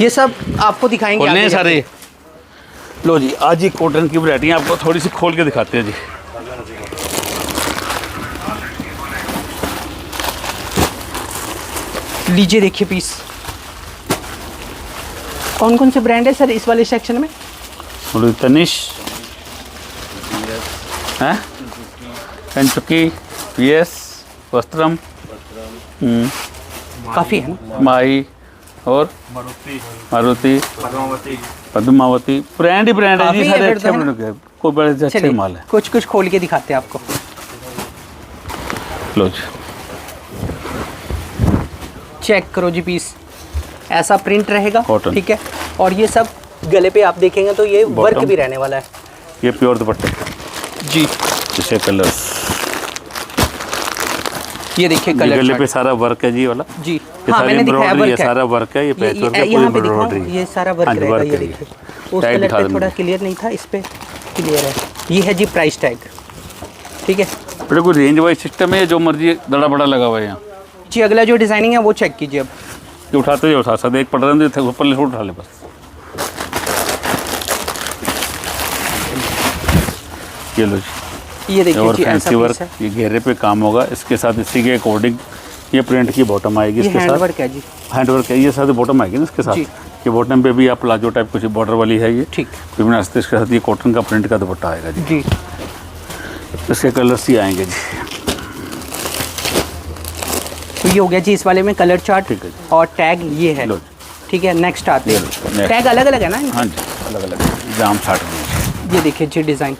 ये सब आपको दिखाएंगे खोलने हैं आगे सारे। जाके। लो जी, आज ही कॉटन की वैरायटी आपको थोड़ी सी खोल के दिखाते हैं जी। लीजिए देखिए पीस। कौन कौन से ब्रांड है सर इस वाले सेक्शन में? बोलो तनिष हैं, कंचुकी, पीएस, वस्त्रम, काफ़ी है ना? माई और मारुति, पद्मावती, ब्रांड ही ब्रांड है काफ़ी जी, है सारे फिर अच्छे तो, है ना? ब्रांड के, कोई बड़े से अच्छे चलिए, माल है। कुछ कुछ खोल के दिखाते हैं आपको। लो जी, चेक करो जी पीस, ऐसा प्रिंट रहेगा, Cotton। ठीक है। और ये सब गले पे आप देखेंगे तो ये वर्क भी रहने वाला है ये प्योर दुपट्टे जी। जिसे कलर्स, ये देखिए ये कलर गले चार्ट। पे सारा वर्क है जी वाला। जी, ये हाँ सारी मैंने दिखाया embroidery है, वर्क है। सारा वर्क है, ये पैच वर्क है, यहाँ पे पूरी दिखाऊं, embroidery है। ये सारा वर्क हाँ जी, रहेगा, वर्क ये है ये। देखिए। उस टैग कलर दिखा पे दूँ थोड़ा मुझे। क्लियर नहीं था, इस पे क्लियर है। ये है जी प्राइस टैग, ठीक है बड़े कोई रेंज वाइज सिस्टम है, जो मर्जी दड़ा बड़ा लगा हुआ है यहाँ। जी। अगला जो डिज़ाइनिंग है वो चेक कीजिए अब। ये उठाते जाओ साथ साथ, एक पड़ रहे थे ऊपर ले उठा ले बस। ये लो जी, ये देखिए और जी, ऐसा फैंसी पीस वर्क, है। ये घेरे पे काम होगा, इसके साथ इसी के अकॉर्डिंग ये प्रिंट की बॉटम आएगी, ये इसके हैंड साथ वर्क है जी, हैंड वर्क है, ये साथ बॉटम आएगी ना इसके साथ। जी। ये बॉटम पे भी आप प्लाजो टाइप कुछ बॉर्डर वाली है ये, ठीक। फिर इसके साथ ये कॉटन का प्रिंट का दुपट्टा आएगा जी। जी। इसके कलर्स ही आएंगे जी। तो ये हो गया जी इस वाले में कलर चार्ट, ठीक है जी। और टैग ये है, लो ठीक है। नेक्स्ट आते ये हैं, लो, next। टैग अलग अलग है ना इनके? हाँ जी, अलग अलग जाम छाट में ये देखिए जी डिज़ाइन,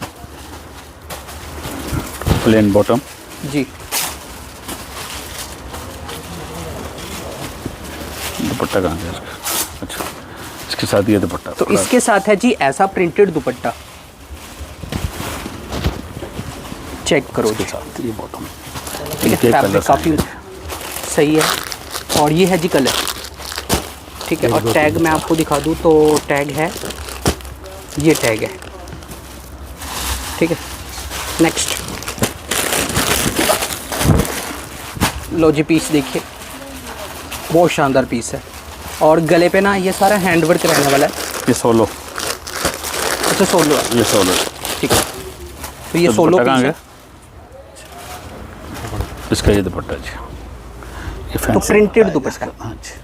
प्लेन बॉटम, जी। दुपट्टा कहाँ गया इसका? अच्छा, इसके साथ ये दुपट्टा। तो इसके साथ है जी ऐसा प्रिंटेड दुपट्टा, चेक करो इसके जी, साथ ये बॉटम, ठीक है। इनके फैब्रिक कलर्स काफ़ी आएंगे। सही है। और ये है जी कलर, ठीक है। और टैग मैं आपको दिखा दूँ तो टैग है, ये टैग है, ठीक है। नेक्स्ट लो जी पीस देखिए, बहुत शानदार पीस है। और गले पे ना ये सारा हैंड वर्क रहने वाला है। ये सोलो, अच्छा सोलो है, ये सोलो, ठीक है। तो ये तो सोलो दुपट्टा पीस कहाँ है। गया? इसका ये दुपट्टा जी, ये तो फैंसी प्रिंटेड दुपट्टा, हाँ जी।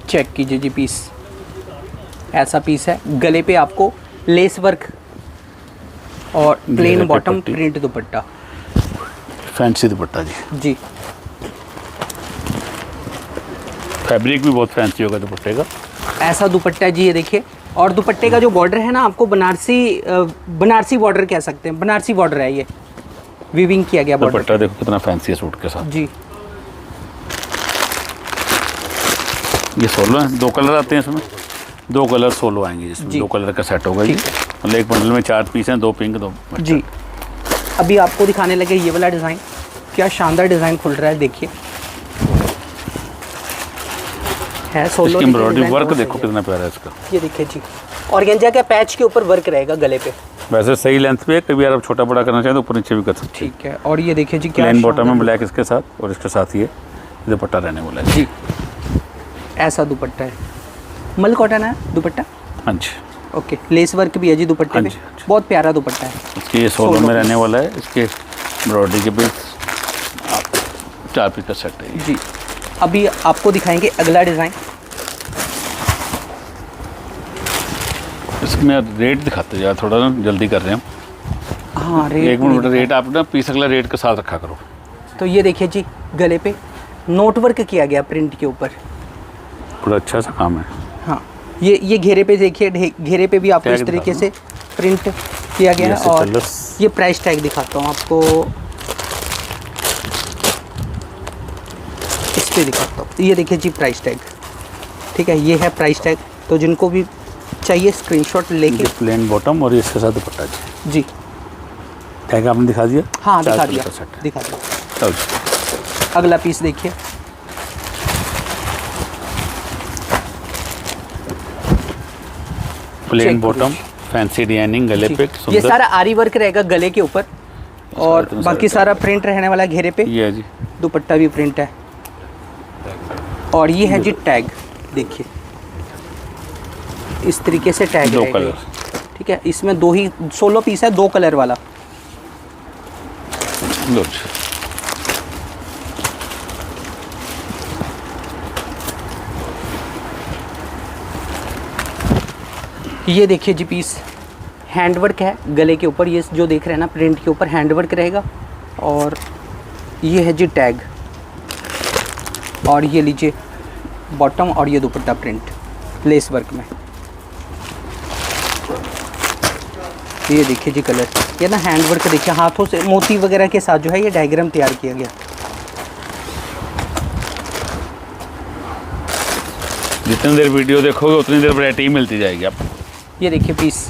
चेक कीजिए जी पीस, ऐसा पीस है। गले पे आपको लेस वर्क और ये प्लेन देखिए बॉटम पट्टी। प्रिंट दुपट्टा। फैंसी दुपट्टा जी। जी, फैब्रिक भी बहुत फैंसी होगा दुपट्टे का। ऐसा दुपट्टा है जी, ये देखिए। और दुपट्टे का जो बॉर्डर है ना, आपको बनारसी बॉर्डर कह सकते हैं, बनारसी बॉर्डर है ये, वीविंग किया गया बॉर्डर। दुपट्टा देखो कितना फैंसी है सूट के साथ। जी, ये सोलो है, 2 कलर आते हैं इसमें, 2 कलर सोलो आएंगे जिसमें, जी। 2 कलर का सेट होगा ये। ठीक मतलब एक बंडल में 4 पीस हैं, 2 पिंक 2 जी। अभी आपको दिखाने लगे ये वाला डिज़ाइन, क्या शानदार डिज़ाइन खुल रहा है, देखिए। है सोलो। इसकी देखिए, एम्ब्रॉयडरी डिज़ाइन वर्क बहुत देखो सही है। कितना प्यारा है इसका। ये देखिए जी, ऑर्गेन्जा के पैच के ऊपर वर्क रहेगा गले पे। वैसे सही लेंथ पे है, कभी अगर आप छोटा बड़ा करना चाहें तो ऊपर नीचे भी कर सकते हैं। ठीक है, और ये देखिए जी, क्या प्लेन बॉटम शानदार में ब्लैक इसके साथ, और इसके साथ ये दुपट्टा रहने वाला है। जी, ऐसा दुपट्टा है, मल कॉटन है दुपट्टा। हाँ जी। ओके, लेस वर्क भी है जी दुपट्टे हाँ में, जी, हाँ जी। बहुत प्यारा दुपट्टा है। इसके ये सोलो सोलो में रहने पीस। वाला है। इसके एम्ब्रॉयडरी के भी 4 पीस का सेट है ये। जी, अभी आपको दिखाएंगे अगला डिज़ाइन। इसमें रेट दिखाते यार, थोड़ा ना जल्दी कर रहे हैं हम। हाँ, रेट एक मिनट, नहीं रेट आप ना पीस अगला रेट के साथ रखा करो। तो ये देखिए जी, गले पे नोट वर्क किया गया प्रिंट के ऊपर। बड़ा अच्छा सा काम है। हाँ, ये घेरे पे देखिए, घेरे पे भी आपको टैग इस तरीके दिखा से प्रिंट किया गया ये है। ऐसे और कलर्स। ये प्राइस टैग दिखाता हूँ आपको, इस पे दिखाता हूँ। ये देखिए जी प्राइस टैग, ठीक है, ये है प्राइस टैग। तो जिनको भी चाहिए स्क्रीनशॉट लेके। ये प्लेन बॉटम और ये इसके साथ दुपट्टा जी। जी, टैग आपने दिखा दिया? हाँ 4 दिखा कलर दिया, का सेट है। दिखा दिया। चलो जी। अगला पीस देखिए, plain check bottom, fancy designing, गले पे ये सुंदर। सारा आरी वर्क रहेगा गले के ऊपर, और इतना बाकी सारा सारा प्रिंट रहने वाला है घेरे पे। ये है जी। दुपट्टा भी प्रिंट है, और ये है जी टैग, देखिए इस तरीके से टैग 2 रहेगा ये। कलर। ठीक है, इसमें 2 ही सोलो पीस है, 2 कलर वाला। लो जी। ये देखिए जी पीस, हैंडवर्क है गले के ऊपर, ये जो देख रहे हैं ना प्रिंट के ऊपर हैंडवर्क रहेगा। और ये है जी टैग, और ये लीजिए बॉटम, और ये दुपट्टा प्रिंट लेस वर्क में। ये देखिए जी कलर, ये ना हैंडवर्क देखिए, हाथों से मोती वगैरह के साथ जो है ये डायग्राम तैयार किया गया। जितनी देर वीडियो देखोगे उतनी देर वैरायटी मिलती जाएगी आपको। ये देखिए पीस,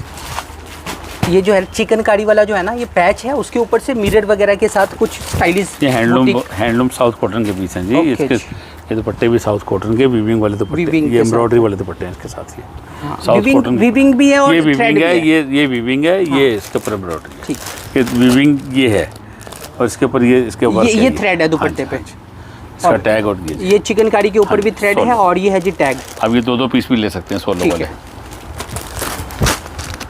ये जो है चिकनकारी वाला जो है ना, ये पैच है, उसके ऊपर से मिरर वगैरह के साथ कुछ स्टाइलिश ये हैंडलूम साउथ कॉटन के पीस हैं जी। ओके इसके जी। ये दुपट्टे भी साउथ कॉटन के वीविंग वाले दुपट्टे, वीविंग ये के साथ। एम्ब्रॉयडरी वाले दुपट्टे हैं इसके साथ। ये हाँ, साउथ कॉटन वीविंग भी है और ये थ्रेड वीविंग भी है, है। ये वीविंग है, ये इसके ऊपर एम्ब्रॉयडरी है। ठीक, ये वीविंग ये है, और इसके ऊपर ये इसके वर्क ये थ्रेड है दुपट्टे पे। इसका टैग और ये जी। ये चिकनकारी के ऊपर हाँ भी जी, थ्रेड है, सोलो। और ये है जी टैग। अब ये 2 पीस भी ले सकते हैं सोलो ठीक वाले। है,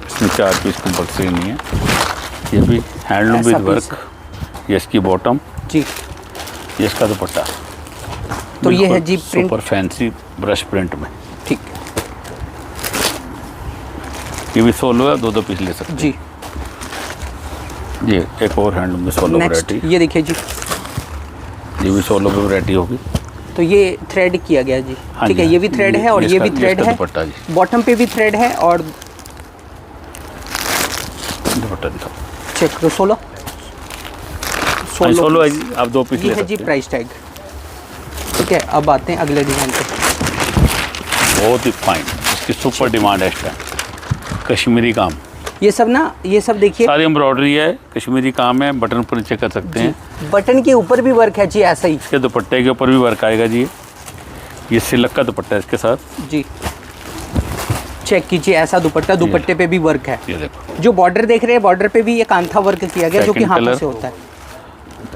इसमें 4 पीस कंपल्सरी नहीं है। ये भी हैंडलूम ऐसा विद पीस वर्क, ये इसकी बॉटम, जी। ये इसका दुपट्टा। तो ये है बिल्कुल जी print, super fancy brush print में। ठीक ये भी सोलो है, 2 पीस ले सकते जी। हैं। ये एक और हैंडलूम में सोलो नेक्स्ट वैरायटी, ये देखिए जी, ये भी सोलो में वैरायटी होगी। तो ये थ्रेड किया गया जी। हाँ ठीक जी, है, हाँ ये भी थ्रेड है, और ये भी इसका थ्रेड है, दुपट्टा जी। बॉटम पे भी थ्रेड है। और दुपट्टा दिखाओ। चेक करो, सोलो सोलो है जी, आप 2 पीस ये ले है जी सकते हैं। Price tag. ठीक है, अब आते हैं अगले डिज़ाइन पे। बहुत ही फाइन, इसकी सुपर डिमांड है इस टाइम। कश्मीरी काम, ये सब ना, ये सब देखिए सारी एम्ब्रॉयडरी है, कश्मीरी काम है, बटन पर नीचे कर सकते हैं। बटन के ऊपर भी वर्क है जी, ऐसा ही इसके दुपट्टे के ऊपर भी वर्क आएगा जी। ये सिल्क का दुपट्टा है इसके साथ। जी। चेक कीजिए, ऐसा दुपट्टा, दुपट्टे पे भी वर्क है। ये देखो, जो बॉर्डर देख रहे हैं, बॉर्डर पे भी ये कांथा वर्क किया गया, जो कि Second हाथों colour। से होता है।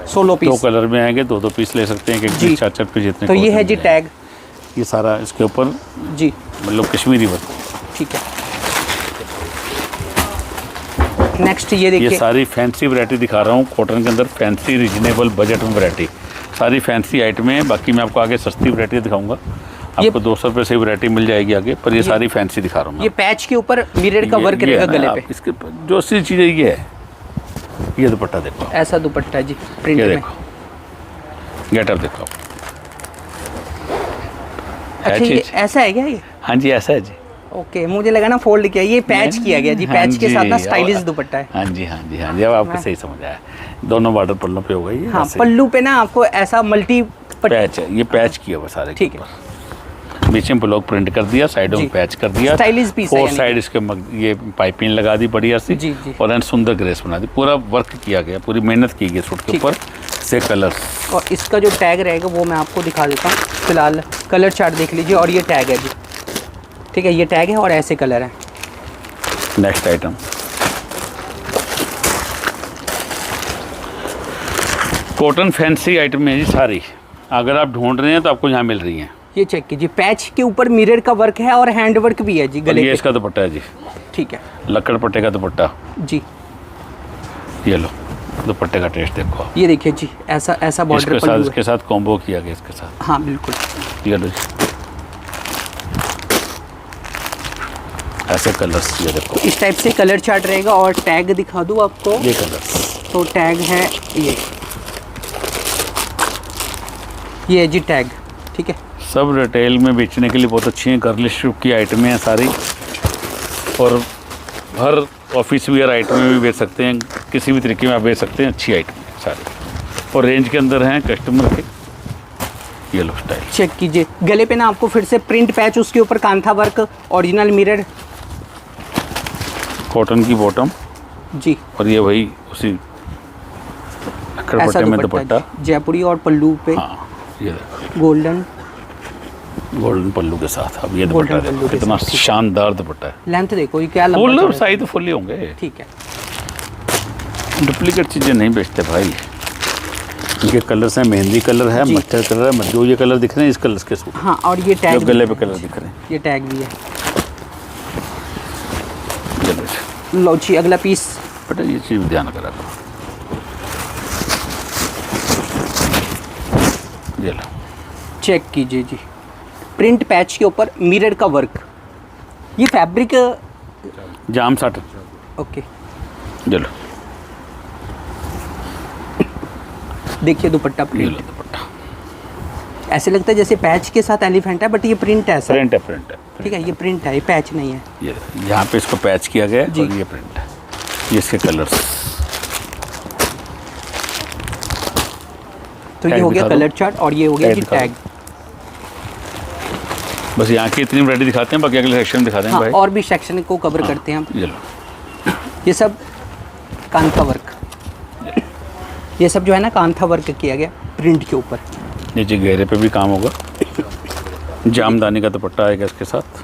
Solo 2 piece. कलर में आएंगे, 2 पीस ले सकते हैं, एक जी। पीस 4 पीस जितने तो ये को है जी मिल टैग, जाएंगे। ये सारा इसके ऊपर जी। मतलब कश्मीरी वर्क। ठीक है, नेक्स्ट ये ये देखिए, सारी फैंसी वैरायटी दिखा रहा हूँ कॉटन के अंदर, फैंसी रीजनेबल बजट में वैरायटी, सारी फैंसी आइटमें हैं। बाकी मैं आपको आगे सस्ती वैरायटी दिखाऊंगा, आपको 200 रुपये से वैरायटी मिल जाएगी आगे, पर ये सारी फैंसी दिखा रहा हूँ मैं। ये पैच के ऊपर मिरर का वर्क ये रहेगा है ना, गले आप पे। इसके जो असली चीज़ है ये है, ये दुपट्टा देखो, ऐसा दुपट्टा जी प्रिंट ये में। देखो गेटअप देखो। है अच्छा ये चीज़? ऐसा है क्या ये? हाँ जी ऐसा है जी। ओके, मुझे लगा ना फोल्ड किया, ये पैच किया गया जी, हाँ पैच के साथ ना जी, स्टाइलिश और- दुपट्टा है। हाँ जी हाँ जी हाँ जी, अब आपको सही समझ आया। दोनों बॉर्डर पल्लों पे हो गई हाँ, पल्लू पे ना आपको ऐसा मल्टी पैच है, ये पैच किया हुआ सारे के ठीक है। ऊपर। बीच में ब्लॉक प्रिंट कर दिया, साइडों जी। में पैच कर दिया, Stylish piece है फोर यानी साइड इसके ये पाइपिंग लगा दी बढ़िया सी, जी, जी। और एंड सुंदर ग्रेस बना दी। पूरा वर्क किया गया, पूरी मेहनत की गई सूट के ठीक ऊपर से कलर। और इसका जो टैग रहेगा वो मैं आपको दिखा देता हूँ। फिलहाल कलर चार्ट देख लीजिए, और ये टैग है जी, ठीक है, ये टैग है और ऐसे कलर है। Next item cotton fancy item है जी सारी। अगर आप ढूंढ रहे हैं तो आपको यहाँ मिल रही हैं। ये चेक कीजिए, पैच के ऊपर मिरर का वर्क है और हैंड वर्क भी है जी और गले ये पे। इसका दुपट्टा है जी, ठीक है लकड़ पट्टे का दुपट्टा। जी, ये लो दुपट्टे का टेस्ट देखो आप। ये देखिए जी, ऐसा ऐसा बॉर्डर इसके साथ पल्लू है। इसके साथ कॉम्बो किया गया इसके साथ। हाँ बिल्कुल, ये लो जी, ऐसे कलर्स ये देखो, इस टाइप से कलर चार्ट रहेगा। और टैग दिखा दूँ आपको, ये कलर्स। तो टैग है ये जी टैग, ठीक है। सब रिटेल में बेचने के लिए बहुत अच्छी हैं, गर्लिश लुक की आइटमें हैं सारी, और हर ऑफिस वियर आइटमें भी बेच सकते हैं, किसी भी तरीके में आप बेच सकते हैं। अच्छी आइटम है सारी, और रेंज के अंदर हैं कस्टमर के। ये लो स्टाइल चेक कीजिए, गले पे ना आपको फिर से प्रिंट पैच, उसके ऊपर kantha work, original mirror cotton की बॉटम, जी। और ये वही उसी लकड़ ऐसा पट्टे में दुपट्टा दुपट्टा। जी, जयपुरी, और पल्लू पे हाँ ये देखो गोल्डन गोल्डन पल्लू के साथ। अब ये गोल्डन दुपट्टा पल्लू देखो के कितना साथ, ठीक है। शानदार दुपट्टा है। लेंथ देखो, ये क्या लंबा फुल चौड़ा है। साइज तो फुल ही होंगे, ठीक है, डुप्लीकेट चीज़ें नहीं बेचते भाई। इनके कलर्स हैं, मेहंदी कलर है, जी। मस्टर्ड कलर है, जो ये कलर दिख रहे हैं इस कलर के सूट, हाँ। और ये जो टैग गले भी पे है। कलर दिख रहे हैं। ये टैग भी है। ये लो जी। लो जी, अगला पीस। बेटा ये चीज़ ध्यान करा करो। ये लो चेक कीजिए जी, प्रिंट पैच के ऊपर मिरर का वर्क। ये फैब्रिक, जाम साट। ओके, ये लो देखिए दुपट्टा ये प्रिंट, लो दुपट्टा, ऐसे लगता है जैसे पैच के साथ एलिफेंट है, बट ये प्रिंट है सर। प्रिंट है प्रिंट है। ठीक है, ये प्रिंट है, ये पैच नहीं है। ये यहाँ पे इसको पैच किया गया है जी। और ये प्रिंट है, ये इसके कलर्स। तो ये टैग हो गया दिखा दो। कलर चार्ट, और ये हो गया टैग जी दिखा दो। टैग। बस यहाँ की इतनी वैरायटी दिखाते हैं, बाकी अगले सेक्शन दिखा देंगे हाँ, भाई। और भी सेक्शन को कवर करते हैं हम। ये लो ये सब कांथा वर्क, ये सब जो है ना कांथा वर्क किया गया प्रिंट के ऊपर। नीचे गहरे पे भी काम होगा। जामदानी का दुपट्टा आएगा इसके साथ,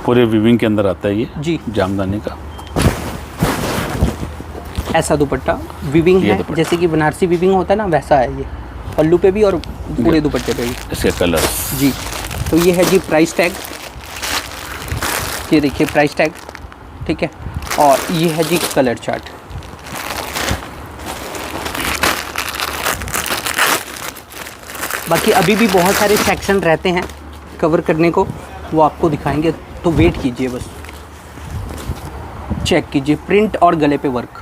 पूरे वीविंग के अंदर आता है ये जी। जामदानी का। ऐसा दुपट्टा विविंग ये है, दुपट्टा। जैसे कि बनारसी विविंग होता है ना, वैसा है ये, पल्लू पे भी और पूरे दुपट्टे पे भी। इसके कलर्स। जी। तो ये है जी प्राइस टैग, ये देखिए प्राइस टैग, ठीक है। और ये है जी कलर चार्ट। बाकी अभी भी बहुत सारे सेक्शन रहते हैं कवर करने को, वो आपको दिखाएंगे, तो वेट कीजिए बस। चेक कीजिए, प्रिंट और गले पे वर्क,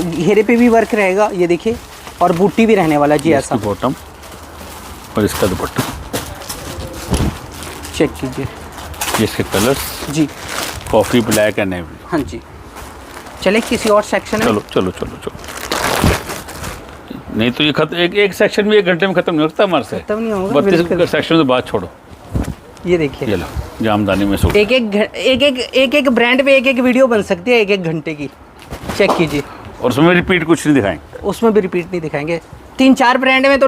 घेरे पे भी वर्क रहेगा, ये देखिए, और बूटी भी रहने वाला जी ऐसा। इसकी बॉटम और इसका दुपट्टा। चेक कीजिए ये इसके कलर्स, जी। Coffee black and navy. हाँ जी, चले किसी और सेक्शन में। चलो चलो चलो चलो, नहीं तो ये एक सेक्शन में 1 घंटे में खत्म नहीं होता हमारे से। खत्म नहीं होगा, 32 बिल्कुल। सेक्शन से बात छोड़ो। ये देखिए, ये लो जामदानी में सूट। एक ब्रांड पे एक वीडियो बन सकती है 1 घंटे की। चेक कीजिए, और उसमें रिपीट कुछ नहीं दिखाएंगे। उसमें भी रिपीट नहीं दिखाएंगे। 3-4 ब्रांड में तो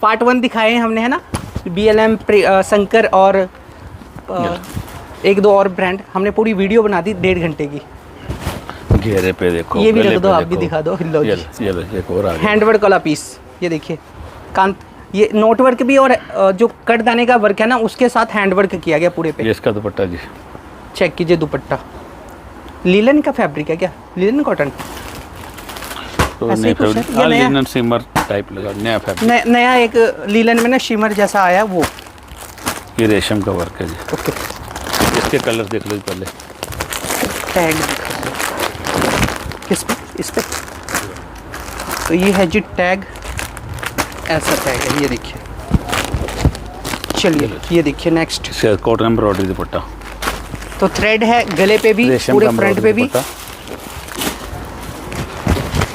पार्ट 1 दिखाए हैं हमने, है ना, BLM, शंकर, और 1-2 और ब्रांड, हमने पूरी वीडियो बना दी 1.5 घंटे की। घेरे पे देखो, ये भी गले रख दो, पे आप भी देखो। दिखा दो। लो जी। ये लो एक और आ गया। हैंडवर्क वाला पीस, ये देखिए, कांत, ये नोट वर्क भी, और जो कट दाने का वर्क है ना, उसके साथ हैंडवर्क किया गया पूरे पे। ये इसका दुपट्टा जी। चेक कीजिए दुपट्टा, लीलन का फैब्रिक है क्या, लीलन कॉटन, तो ऐसे नए ही कुछ है, फैब्रिक, ये हाँ नया? लिनन सिमर टाइप लगा, नया फैब्रिक। नया एक लीलन में ना शिमर जैसा आया वो। ये रेशम का वर्क है जी। ओके, इसके कलर देख लो जी पहले। टैग, किस पे? इस पे। तो ये है जी टैग, ऐसा टैग है, ये देखिए। चलिए ये देखिए नेक्स्ट। कॉटन एम्ब्रॉयडरी दुपट्टा, तो थ्रेड है गले पे भी, रेशम पूरे का फ्रंट पे भी।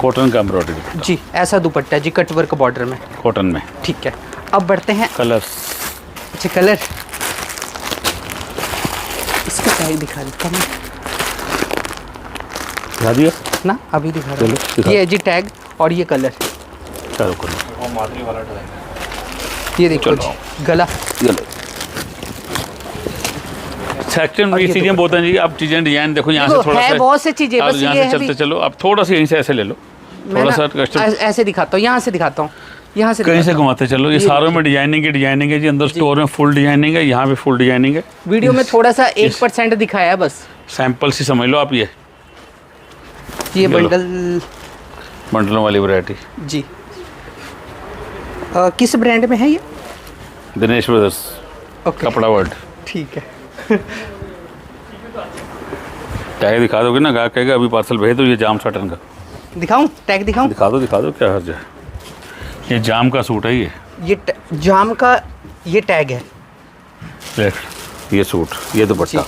कॉटन का एम्ब्रॉयडरी दुपट्टा जी, ऐसा दुपट्टा जी, कट वर्क बॉर्डर में। कॉटन में। ठीक है, अब बढ़ते हैं। कलर्स, अच्छा कलर, इसका टैग दिखा देता हूँ दिखा दिया ना, अभी दिखा चलो, रहा दिखा। हूँ। ये है जी टैग और ये कलर, चलो कलर, ये देखो चलो। जी गला। सेक्शन और में ये चीज़ें बहुत हैं जी। आप चीज़ें डिजाइन देखो यहाँ से देखो, थोड़ा है सा, बहुत सी चीजें, आप बस यहाँ ये से है चलते भी। चलो। आप थोड़ा सा यहीं से ऐसे ले लो, मैं थोड़ा ना सा कस्टम ऐसे दिखाता हूँ, यहाँ से दिखाता हूँ, यहाँ से कहीं से दिखाता हूँ। घुमाते चलो। ये ये सारों में डिजाइनिंग है जी। अंदर स्टोर में फुल डिजाइनिंग है, यहाँ पे फुल डिजाइनिंग है। वीडियो में थोड़ा सा 1% दिखाया है बस। सैंपल से समझ लो आप। ये ये लो। बंडल बंडलों वाली वैरायटी, जी। किस ब्रांड में है ये? दिनेश ब्रदर्स, ओके, कपड़ा वर्ल्ड। ठीक है। टैग दिखा दोगे ना, गाहक कहेगा अभी पार्सल भेज दो। ये जाम साटन का दिखाऊं, टैग दिखाऊं? दिखा दो, क्या हर्ज है। ये जाम का सूट है। ये जाम का ये टैग है। ये सूट, ये दुपट्टा,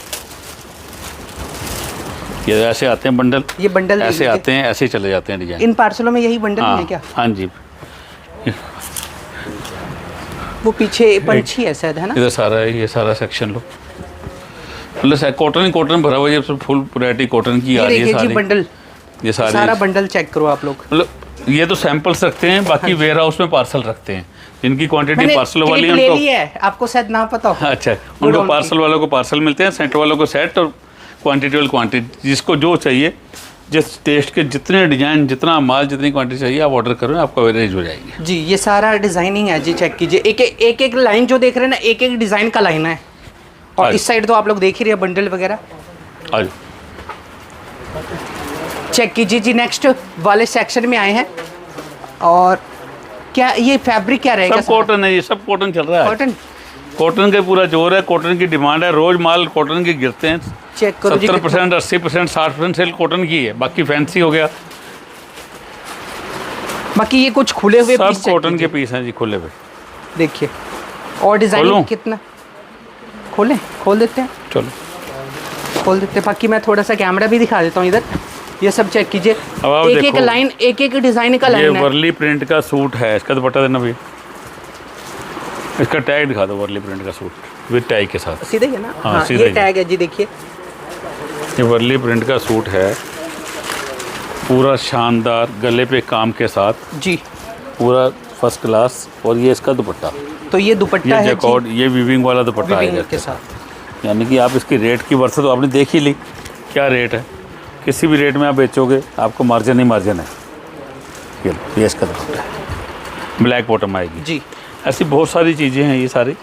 ये ऐसे आते हैं बंडल, ये बंडल ऐसे आते हैं, ऐसे चले जाते हैं डिजाइन। इन पार्सलों में यही बंडल है क्या? हाँ जी। वो पीछे पंछी है शायद, है ना? इधर सारा है, ये सारा सेक्शन लो। मतलब कॉटन ही कॉटन भरा हुआ है। ये फुल वैरायटी कॉटन की आ ये रही है देखिए जी सारी। बंडल, ये सारा बंडल चेक करो आप लोग। मतलब ये तो सैंपल्स रखते हैं, बाकी वेयर हाउस में पार्सल रखते हैं। जिनकी क्वांटिटी मैंने पार्सल वाली है ले उनको, ली है, आपको शायद ना पता हो। अच्छा, उनको पार्सल वालों को पार्सल मिलते हैं, सेट वालों को सेट, और क्वांटिटी वाली क्वांटिटी। जिसको जो चाहिए, जिस टेस्ट के जितने डिजाइन, जितना माल, जितनी क्वांटिटी चाहिए आप ऑर्डर करो, आपको अरेंज हो जाएगी जी। ये सारा डिजाइनिंग है जी, चेक कीजिए। एक लाइन जो देख रहे हैं ना, एक डिजाइन का लाइन है। और इस साइड तो आप लोग देख ही रहे हैं बंडल वगैरह। आ जाओ, चेक कीजिए जी। नेक्स्ट वाले सेक्शन में आए हैं। और क्या ये फैब्रिक क्या रहेगा? सब कॉटन है, ये सब कॉटन चल रहा है। कॉटन, कॉटन का पूरा जोर है, कॉटन की डिमांड है। रोज माल कॉटन के गिरते हैं। चेक करो जी। 70%, 80%, 60% सेल कॉटन की है। बाकी फैंसी हो गया, बाकी ये कुछ खुले हुए सब पीस चेक कॉटन के कीजिए। पीस हैं जी, खुले हुए। देखिए, और डिजाइन खोलूं? कितना खोलें? खोल देते हैं, चलो खोल देते हैं। बाकी मैं थोड़ा सा कैमरा भी दिखा देता हूँ इधर। ये सब चेक कीजिए। अब आप एक देखो, लाइन, एक डिजाइन का ये लाइन है। वर्ली प्रिंट का सूट है। इसका दुपट्टा देना भैया। इसका टैग दिखा दो, वर्ली प्रिंट का सूट विद टैग के साथ। सीधे है ना? हाँ, हाँ, सीधे ये ही। टैग है जी, देखिए। ये वर्ली प्रिंट का सूट है, पूरा शानदार, गले पे काम के साथ, जी। पूरा फर्स्ट क्लास। और ये इसका दुपट्टा, तो ये दुपट्टा ये है जैकॉर्ड, ये वीविंग वाला दुपट्टा विविंग आएगा के साथ। यानी कि आप इसकी रेट की वर्ष तो आपने देख ही ली, क्या रेट है। किसी भी रेट में आप बेचोगे, आपको मार्जिन ही मार्जिन है। ये इसका दुपट्टा है, ब्लैक बॉटम आएगी जी। ऐसी बहुत सारी चीज़ें हैं। ये सारी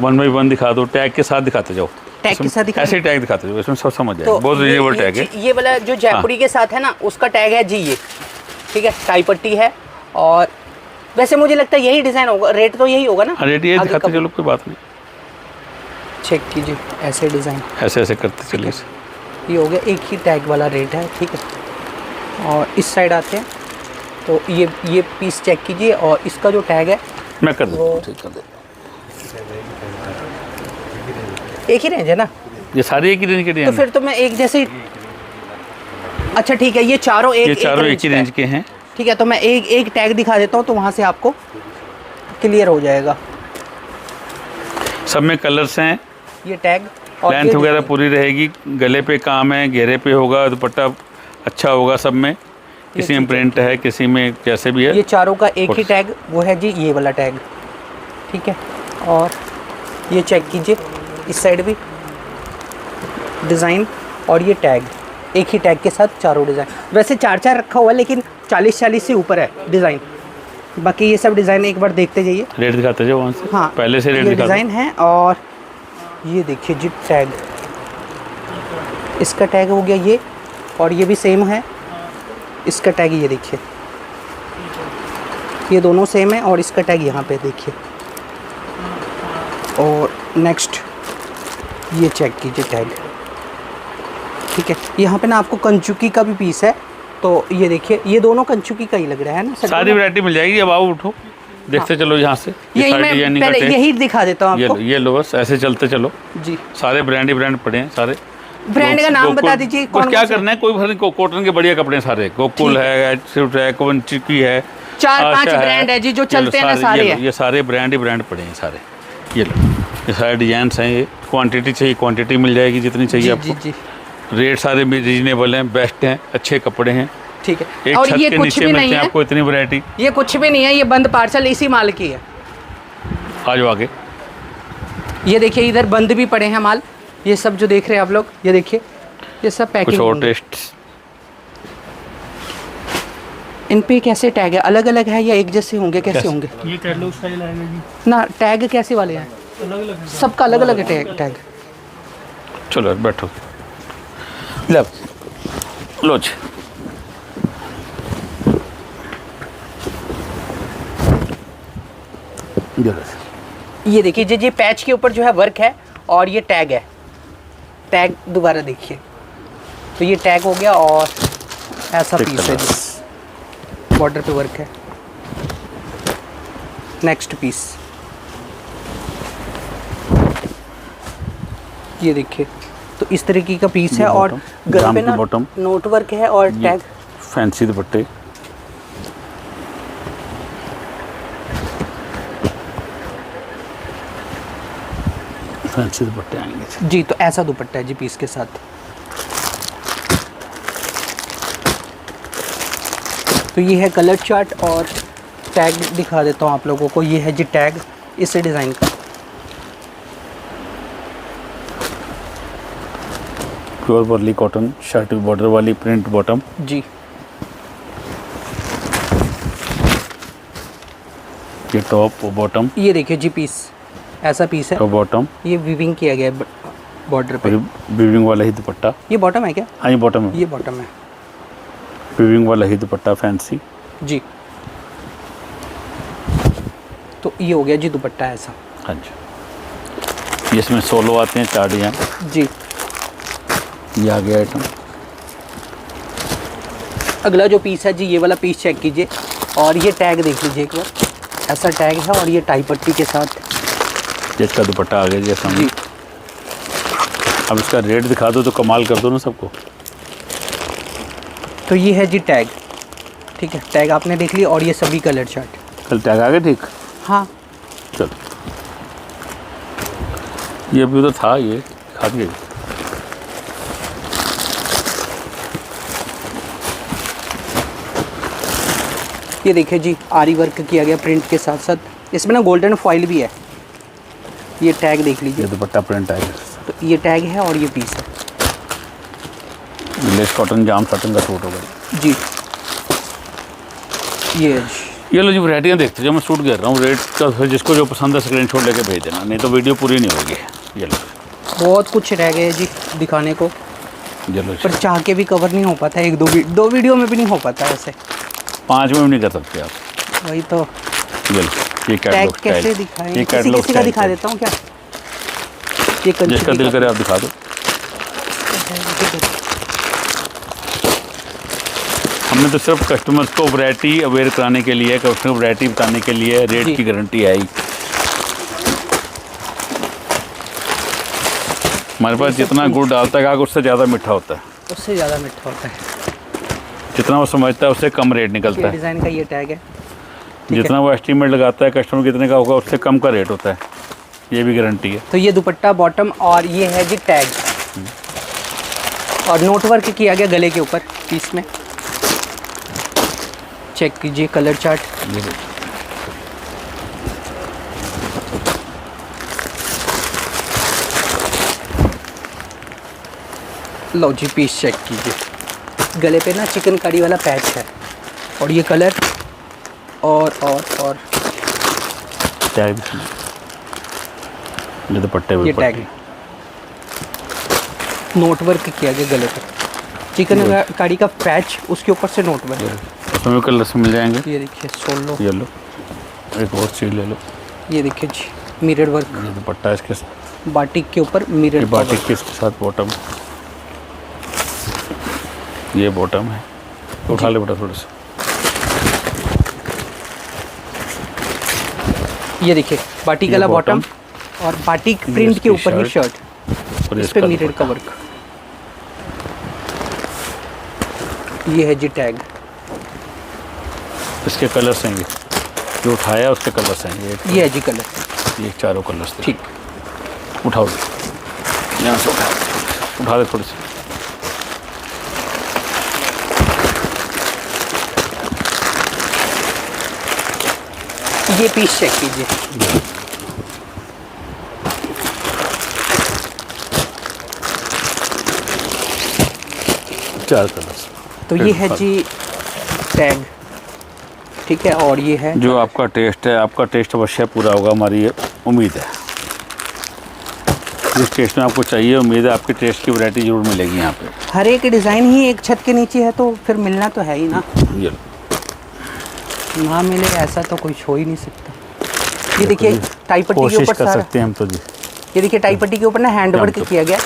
1 बाई 1 दिखा दो, टैग के साथ दिखाते जाओ। टैग के साथ ऐसे टैग दिखाते जाओ, इसमें सब समझ जाएगा। बहुत ये- रिजनेबल टैग है। ये वाला जो जयपुरी के साथ है ना, उसका टैग है जी ये। ठीक है, टाई पट्टी है। और वैसे मुझे लगता है यही डिजाइन होगा, रेट तो यही होगा ना? रेट ये आगे दिखाते कब- चलो, कोई बात नहीं। चेक कीजिए, ऐसे डिजाइन ऐसे ऐसे करते चलिए। ये हो गया, एक ही टैग वाला रेट है। ठीक है, और इस साइड आते हैं तो ये पीस चेक कीजिए। और इसका जो टैग है मैं कर देता हूँ, ठीक कर देता एक ही रेंज है ना? हूँ। ये सारी एक ही रेंज के तो डिजाइन, फिर तो मैं एक जैसे ही। अच्छा ठीक है, ये चारों ये चारों एक ही का रेंज है। के हैं। ठीक है, तो मैं एक टैग दिखा देता हूँ, तो वहाँ से आपको क्लियर हो जाएगा। सब में कलर्स हैं, ये टैग और लेंथ ये वगैरह डिजाइन। पूरी रहेगी। गले पे काम है, घेरे पे होगा, दुपट्टा अच्छा होगा सब में। किसी में प्रिंट है, किसी में जैसे भी है। ये चारों का एक ही टैग वो है जी, ये वाला टैग। ठीक है, और ये चेक कीजिए, इस साइड भी डिज़ाइन और ये टैग, एक ही टैग के साथ चारों डिज़ाइन। वैसे 4-4 रखा हुआ है, लेकिन 40-40 से ऊपर है डिज़ाइन। बाकी ये सब डिज़ाइन एक बार देखते जाइए। रेट दिखाते जाओ वहाँ से। हाँ, पहले से रेट ये दिखा डिज़ाइन है। और ये देखिए जी टैग, इसका टैग हो गया ये, और ये भी सेम है। इसका टैग ये देखिए, ये दोनों सेम है। और इसका टैग यहाँ पे देखिए। और नेक्स्ट ये चेक कीजिए टैग। ठीक है, यहाँ पे ना आपको कंचुकी का भी पीस है, तो ये देखिए, ये दोनों कंचुकी का ही लग रहा है ना सर? सारी वैरायटी मिल जाएगी। अब आओ उठो, देखते चलो यहाँ से। यही सारी मैं डिजाइनिंग का पहले टेस्ट। यही दिखा देता हूँ आपको। ये लो बस ऐसे चलते चलो। जी, सारे ब्रांड ही ब्रांड पड़े हैं सारे। ब्रांड का नाम बता दीजिए। कौन क्या करना है, कोई भर कॉटन के बढ़िया कपड़े हैं सारे। गोकुल है, स्विफ्ट है, कंचुकी है, 4-5 आशा ब्रांड है जी जो ये लो चलते हैं ना सारे हैं। ये सारे ब्रांड ही ब्रांड पड़े हैं सारे। ये लो, ये सारे डिजाइन्स हैं। ये क्वांटिटी चाहिए क्वांटिटी मिल जाएगी जितनी चाहिए जी आपको। जी। रेट सारे रीजनेबल हैं, बेस्ट हैं, अच्छे कपड़े हैं। ठीक है। एक और छत ये के कुछ नीचे भी मिलते नहीं हैं है, आपको इतनी वैरायटी। ये कुछ भी नहीं है, ये बंद पार्सल इसी माल की है। आ जाओ आगे। ये देखिए इधर बंद भी पड़े हैं माल। ये सब जो देख रहे हैं आप लोग, ये देखिए ये सब कुछ पैकिंग। और टेस्ट। इन पे कैसे टैग है? अलग अलग है या एक जैसे होंगे? कैसे होंगे ये कैटलॉग स्टाइल आएगा जी। ना? टैग कैसे वाले हैं? अलग अलग है। सबका अलग अलग है टैग। चलो यार बैठो। लो जी। ये देखिए जी, पैच के ऊपर जो है वर्क है और ये टैग है। टैग दोबारा देखिए, तो ये टैग हो गया और ऐसा ठीक पीस है जी, बॉर्डर पे वर्क है। नेक्स्ट पीस ये देखिए, तो इस तरीके का पीस है और गले पे ना बॉटम नोट वर्क है और टैग। फैंसी दुपट्टे। फैंसी दुपट्टे आएंगे जी, तो ऐसा दुपट्टा है जी पीस के साथ। तो ये है कलर चार्ट और टैग दिखा देता हूँ आप लोगों को। ये है जी टैग इस डिज़ाइन का। Pure Warli cotton, shirt border वाली, प्रिंट बॉटम जी। ये टॉप बॉटम। ये देखिए जी पीस, ऐसा पीस है। Top bottom. ये वीविंग किया गया है बॉर्डर पे। वीविंग वाला ही दुपट्टा। ये बॉटम है क्या? हाँ ये बॉटम है। ये बॉटम है वीविंग वाला ही दुपट्टा फैंसी। जी। तो ये हो गया जी दुपट्टा ऐसा। हाँ जी। इसमें सोलो आते हैं 4 डिजाइन। जी। ये आ गया आइटम। अगला जो पीस है जी, ये वाला पीस चेक कीजिए और ये टैग देख लीजिए एक बार। ऐसा टैग है और ये टाई पट्टी के साथ। जिसका दुपट्टा आ गया जी सामने। जी। अब इसका रेट दिखा दो तो कमाल कर दो ना सबको। तो ये है जी टैग। ठीक है, टैग आपने देख लिया और ये सभी कलर चार्ट। कल टैग आ गया ठीक। हाँ। चलो ये भी तो था, ये दिखा दिया। ये देखिए जी, आरी वर्क किया गया प्रिंट के साथ साथ। इसमें ना गोल्डन फॉइल भी है। ये टैग देख लीजिए। ये दुपट्टा प्रिंट आएगा। तो ये टैग है और ये पीस है लेस कॉटन जाम साटन का सूट होगा जी। ये है जी। ये लो जी वैरायटियाँ देखते जो मैं सूट कर रहा हूँ। रेट का फिर जिसको जो पसंद है स्क्रीनशॉट लेके भेज देना, नहीं तो वीडियो पूरी नहीं होगी। ये लो बहुत कुछ रह गए जी दिखाने को, ये लो पर चाह के भी कवर नहीं हो पाता। एक दो वीडियो में भी नहीं हो पाता ऐसे। 5 में भी नहीं कर सकते आप। वही तो। ये लो ये टैग कैटलॉग कैसे स्टाइल। दिखाएं? ये किसी कैटलॉग किसी का दिखा स्टाइल। देता हूँ क्या? ये जिसका दिल करे आप दिखा दो। हमने तो सिर्फ कस्टमर्स को वैरायटी अवेयर कराने के लिए, कस्टमर वैरायटी बताने के लिए, रेट जी। की गारंटी है ही। हमारे पास जितना गुड़ डालता है उससे ज़्यादा मीठा होता है। उससे ज़्यादा मीठा होता है। जितना वो समझता है उससे कम रेट निकलता है। डिज़ाइन का ये टैग है। जितना वो एस्टीमेट लगाता है कस्टमर कितने का होगा उससे कम का रेट होता है, ये भी गारंटी है। तो ये दुपट्टा बॉटम और ये है जी टैग और नोट वर्क किया गया गले के ऊपर पीस में। चेक कीजिए कलर चार्ट। लो जी पीस चेक कीजिए। गले पे ना चिकनकारी वाला पैच है और ये कलर और टैग ये दुपट्टे ये टैग नोट वर्क किया गया गले पे। चिकनकारी का पैच, उसके ऊपर से नोट वर्क। उसमें भी कलर्स मिल जाएंगे। ये देखिए सोलो। ये लो एक और चीज़ ले लो। ये देखिए जी मिरर वर्क, ये दुपट्टा इसके साथ, बाटिक के ऊपर मिरर। ये बाटिक के इसके साथ बॉटम, ये बॉटम है। उठा ले बेटा थोड़े से। ये देखिए बाटिक वाला बॉटम और बाटिक प्रिंट के ऊपर ही शर्ट, और इस इसका पे मिरर का दुपट्टा। वर्क। ये है जी टैग। इसके कलर्स हैं ये, जो उठाया उसके कलर्स हैं ये है जी कलर। ये चारों कलर्स थे। ठीक। उठाओ यहाँ से उठा दे थोड़ी सी। ये पीस चेक कीजिए। चार कलर्स। तो ये है जी टैग, ठीक है। और ये है जो आपका टेस्ट है, आपका टेस्ट अवश्य पूरा होगा, हमारी ये उम्मीद है। जिस टेस्ट में आपको चाहिए, उम्मीद है आपके टेस्ट की वैरायटी जरूर मिलेगी यहाँ पे। हर एक डिज़ाइन ही एक छत के नीचे है तो फिर मिलना तो है ही ना, ये ना मिले ऐसा तो कुछ हो ही नहीं सकता। ये देखिए टाई पट्टी के कोशिश ऊपर कर सारा, सकते हैं हम तो जी। ये देखिए टाई पट्टी के ऊपर ना हैंड वर्क तो। किया गया।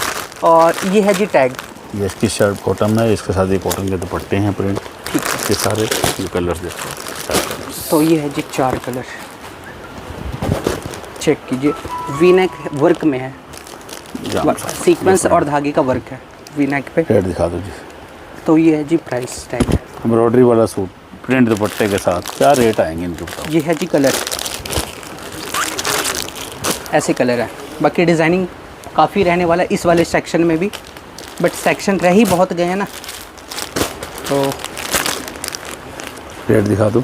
और ये है जी टैग। ये इसकी शर्ट कॉटन है, इसके साथ ये कॉटन के दुपट्टे हैं प्रिंट, ठीक है। ये सारे ये कलर्स देखो, चार कलर्स। तो ये है जी 4 कलर, चेक कीजिए। वी नेक वर्क में है, जाम सारा। सीक्वेंस और धागे का वर्क है वी नेक पे। रेट दिखा दो जी। तो ये है जी प्राइस टैग। एम्ब्रॉयडरी वाला सूट प्रिंट दुपट्टे के साथ क्या रेट आएंगे इनके बताओ। ये है जी कलर, ऐसे कलर है। बाकी डिज़ाइनिंग काफ़ी रहने वाला है इस वाले सेक्शन में भी, बट सेक्शन रह ही बहुत गए हैं ना, तो रेट दिखा दो।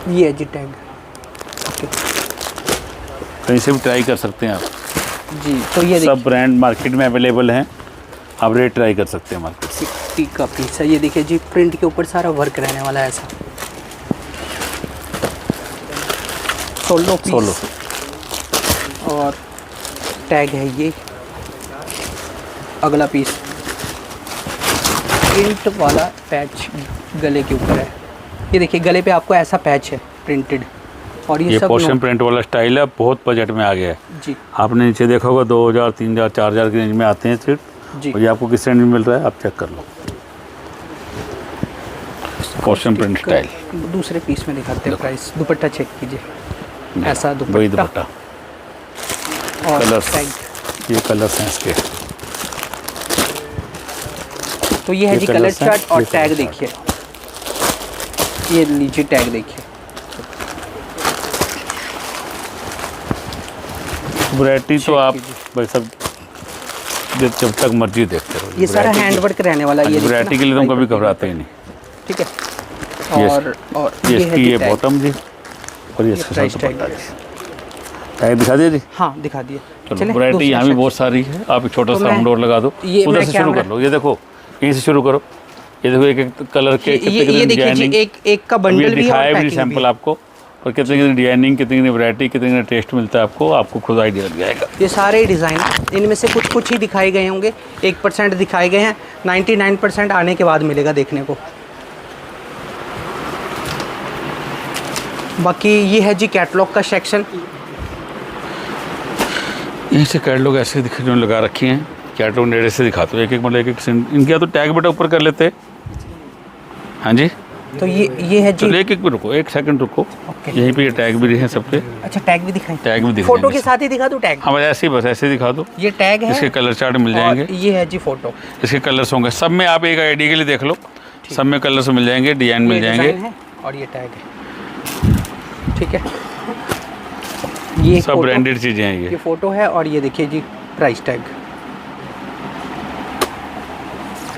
ये है जी टैग। ओके कहीं से भी ट्राई कर सकते हैं आप, जी। तो ये सब ब्रांड मार्केट में अवेलेबल हैं, आप रेट ट्राई कर सकते हैं मार्केट से। 60 का पीस है। ये देखिए जी प्रिंट के ऊपर सारा वर्क रहने वाला है ऐसा। Solo piece. सोलो। और टैग है ये। अगला पीस प्रिंट वाला पैच गले के ऊपर है। ये देखिए गले पे आपको ऐसा पैच है प्रिंटेड, और ये सब पोर्शन प्रिंट वाला स्टाइल है, बहुत बजट में आ गया है जी आपने नीचे देखा होगा 2000 3000 4000 की रेंज में आते हैं सेट, जी। और ये आपको किस रेंज में मिल रहा है आप चेक कर लो। Portion print style. दूसरे पीस में दिखाते हैं प्राइस। दुपट्टा चेक कीजिए, ऐसा वही दुपट्टा दुपट्टा, और कलर्स, टैग। ये कलर्स हैं इसके। तो ये है ये जी कलर कलर्स हैं, चार्ट और ये टैग कलर देखिए। ये नीचे टैग देखिए। वैरायटी तो आप कीजिए। भाई सब जब तक मर्जी देखते रहो। ये सारा हैंड वर्क रहने वाला है। ये देखिए वैरायटी ना, के लिए तुम कभी टाई घबराते ही नहीं। ठीक है। ये और ये ये है इसकी जी ये टैग। बॉटम जी, और ये इसके प्राइस साथ टैग। दुपट्टा जी। टैग दिखा दिए जी। हाँ दिखा दिए। चलो चलें, वैरायटी दूसरा यहाँ भी सेक्शन। बहुत सारी है, आप एक छोटा तो सा मैं- राउंड और लगा दो, ये उधर मैं से शुरू कैमरा- कर लो। ये देखो यहीं से शुरू करो। ये देखो एक एक कलर के कितने ये देखिए जी डिजाइनिंग, एक का ये बंडल भी है और दिखाया भी पैकिंग भी सैंपल है। आपको, और कितने की डिजाइनिंग, कितनी की वैरायटी, कितने का टेस्ट मिलता है आपको खुद आइडिया लग जाएगा। ये सारे डिज़ाइन इनमें से कुछ ही दिखाए गए होंगे, 1% दिखाए गए हैं, 99% आने के बाद मिलेगा देखने को। बाकी ये है जी कैटलॉग का सेक्शन। यहीं से कैटलॉग ऐसे दिखे जो लगा रखी हैं, कैटलॉग नेड़े से दिखाते हो, एक एक मतलब एक इनके तो टैग बेटा ऊपर कर लेते। हाँ जी, तो ये है जी। चलो एक एक पे रुको, एक सेकंड रुको। ओके। यहीं पे ये टैग भी हैं सब पे, अच्छा टैग भी दिखाएं, टैग भी दिख फोटो जाएंगे के साथ ही दिखा दूं टैग। हाँ बस ऐसे ही दिखा दो। ये टैग है, इसके कलर चार्ट मिल और जाएंगे, ये है जी फोटो। इसके कलर्स होंगे सब में, आप एक आईडी के लिए देख लो, सब में कलर्स मिल जाएंगे, डिजाइन मिल ये जाएंगे, डिज़ाइन है और ये टैग है। ठीक है, ये सब फोटो- ब्रांडेड चीज़ें हैं ये ये। फोटो है और ये देखिए जी प्राइस टैग।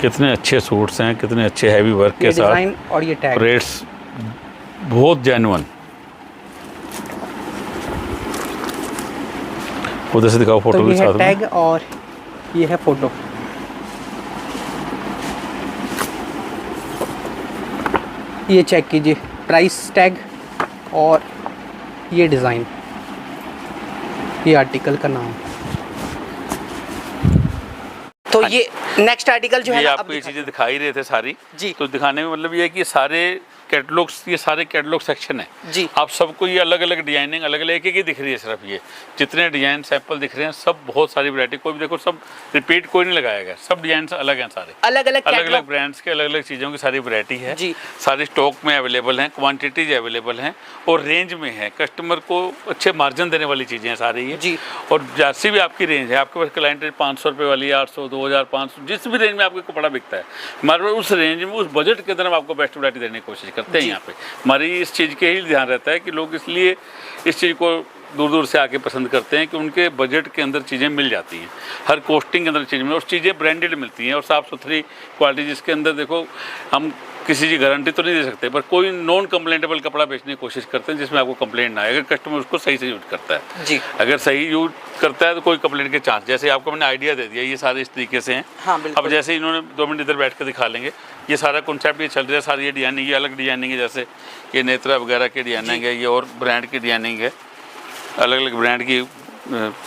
कितने अच्छे सूट्स हैं, कितने अच्छे हैवी वर्क ये के साथ, डिज़ाइन और ये टैग। रेट्स बहुत जेन्युइन। उधर से दिखाओ फोटो तो के ये है साथ में। टैग और ये है फोटो। ये चेक कीजिए प्राइस टैग और ये डिज़ाइन, ये आर्टिकल का नाम। तो ये नेक्स्ट आर्टिकल जो है ये ना, आपको ये चीज़ें दिखा ही रहे थे सारी जी। तो दिखाने में मतलब ये है कि सारे कैटलॉग्स, ये सारे कैटलॉग सेक्शन है जी। आप सबको ये अलग अलग डिजाइनिंग अलग अलग एक एक ही दिख रही है। सिर्फ ये जितने डिजाइन सैंपल दिख रहे हैं सब बहुत सारी वैरायटी, कोई भी देखो सब रिपीट कोई नहीं लगाया गया, सब डिजाइन अलग हैं सारे, अलग अलग अलग अलग ब्रांड्स के अलग अलग चीज़ों की सारी वैरायटी है जी। सारी स्टॉक में अवेलेबल हैं, क्वांटिटीज अवेलेबल हैं और रेंज में है। कस्टमर को अच्छे मार्जिन देने वाली चीज़ें हैं सारी ये जी। और जैसी भी आपकी रेंज है, आपके पास क्लाइंट रेंज 500 रुपये वाली, 800, 2000, 500, जिस भी रेंज में आपको कपड़ा बिकता है हमारे पास उस रेंज में उस बजट के अंदर हम आपको बेस्ट वैरायटी देने की कोशिश करते हैं। यहाँ पे हमारी इस चीज़ के ही ध्यान रहता है कि लोग इसलिए इस चीज़ को दूर दूर से आके पसंद करते हैं कि उनके बजट के अंदर चीज़ें मिल जाती हैं, हर कॉस्टिंग के अंदर चीज़ मिल और चीज़ें ब्रांडेड मिलती हैं और साफ़ सुथरी क्वालिटी, जिसके अंदर देखो हम किसी की गारंटी तो नहीं दे सकते पर कोई नॉन कंप्लेंटेबल कपड़ा बेचने की कोशिश करते हैं जिसमें आपको कंप्लेंट ना आए, अगर कस्टमर उसको सही से यूज करता है जी। अगर सही यूज करता है तो कोई कंप्लेंट के चांस, जैसे आपको मैंने आइडिया दे दिया ये सारे इस तरीके से हैं। हाँ, बिल्कुल। अब जैसे इन्होंने 2 मिनट इधर बैठ कर दिखा लेंगे, ये सारा कॉन्सेप्ट ये चल रहा है, सारी ये डिजाइनिंग ये अलग डिजाइनिंग है, जैसे ये नेत्रा वगैरह की डिजाइनिंग है, ये और ब्रांड की डिजाइनिंग है, अलग अलग ब्रांड की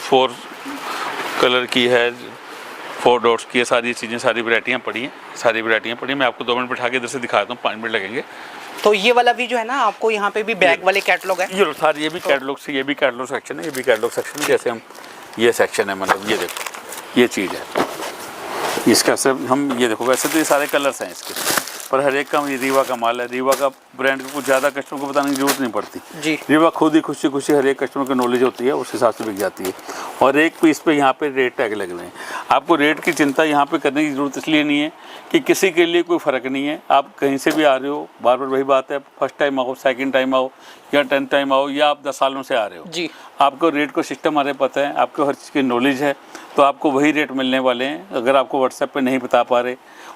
4 कलर की है, 4 डॉट्स की है, सारी चीज़ें सारी वैरायटियाँ पड़ी हैं, सारी वैरायटियाँ पड़ी हैं। मैं आपको 2 मिनट बैठा के इधर से दिखाता हूँ, 5 मिनट लगेंगे। तो ये वाला भी जो है ना आपको यहाँ पे भी बैग वाले कैटलॉग है, ये सारी ये भी कैटलॉग से, ये भी कैटलॉग सेक्शन है, ये भी कैटलॉग सेक्शन है। जैसे हम ये सेक्शन है, मतलब ये देखो ये चीज़ है, इसका सब हम ये देखो, वैसे तो ये सारे कलर्स हैं इसके पर हर एक का ये रीवा का माल है। रीवा का ब्रांड को कुछ ज़्यादा कस्टमर को बताने की जरूरत नहीं पड़ती जी। रीवा खुद ही खुशी खुशी हर एक कस्टमर को नॉलेज होती है, उस हिसाब से बिक जाती है। और एक पीस पे यहाँ पे रेट टैग लग रहे हैं, आपको रेट की चिंता यहाँ पे करने की ज़रूरत इसलिए नहीं है कि किसी के लिए कोई फ़र्क नहीं है। आप कहीं से भी आ रहे हो, बार बार वही बात है, फर्स्ट टाइम आओ, सेकंड टाइम आओ या 10th टाइम आओ या आप 10 सालों से आ रहे हो जी, आपको रेट को सिस्टम हमारे पता है, आपको हर चीज़ की नॉलेज है, तो आपको वही रेट मिलने वाले हैं। अगर आपको व्हाट्सएप पे नहीं बता पा रहे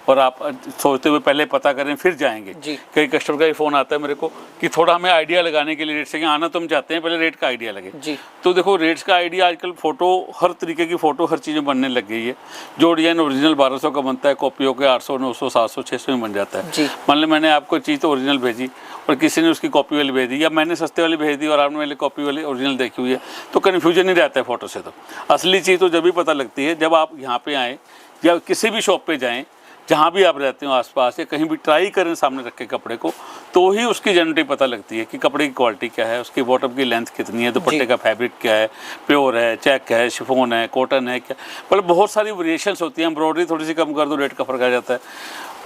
और आप सोचते हुए पहले पता करें फिर जाएंगे। जी। कई कस्टमर का ये फ़ोन आता है मेरे को कि थोड़ा हमें आइडिया लगाने के लिए रेट से, कि आना तो हम चाहते हैं, पहले रेट का आइडिया लगे जी। तो देखो रेट्स का आइडिया आजकल फ़ोटो, हर तरीके की फ़ोटो हर चीज़ें बनने लग गई है। जो डिजाइन ओरिजिनल 1200 का बनता है, कॉपियों के 800, 900, 700, 600 में बन जाता है। जी। मान लो मैंने आपको चीज़ तो ओरिजिनल भेजी और किसी ने उसकी कॉपी वाली भेज दी, या मैंने सस्ते वाली भेज दी और आपने मेरे कॉपी वाली ओरिजिनल देखी हुई है, तो कन्फ्यूजन नहीं रहता है फ़ोटो से। तो असली चीज़ तो जब भी पता लगती है जब आप यहाँ पे आएँ या किसी भी शॉप पे जाएँ, जहाँ भी आप रहते हो आसपास, या कहीं भी ट्राई करें सामने रख के कपड़े को, तो ही उसकी जेन्युइनिटी पता लगती है कि कपड़े की क्वालिटी क्या है, उसकी बॉटम की लेंथ कितनी है, दुपट्टे का फैब्रिक क्या है, प्योर है, चेक है, शिफॉन है, कॉटन है, क्या मतलब बहुत सारी वेरिएशंस होती हैं। एम्ब्रॉयडरी थोड़ी सी कम कर दो रेट का फ़र्क आ जाता है,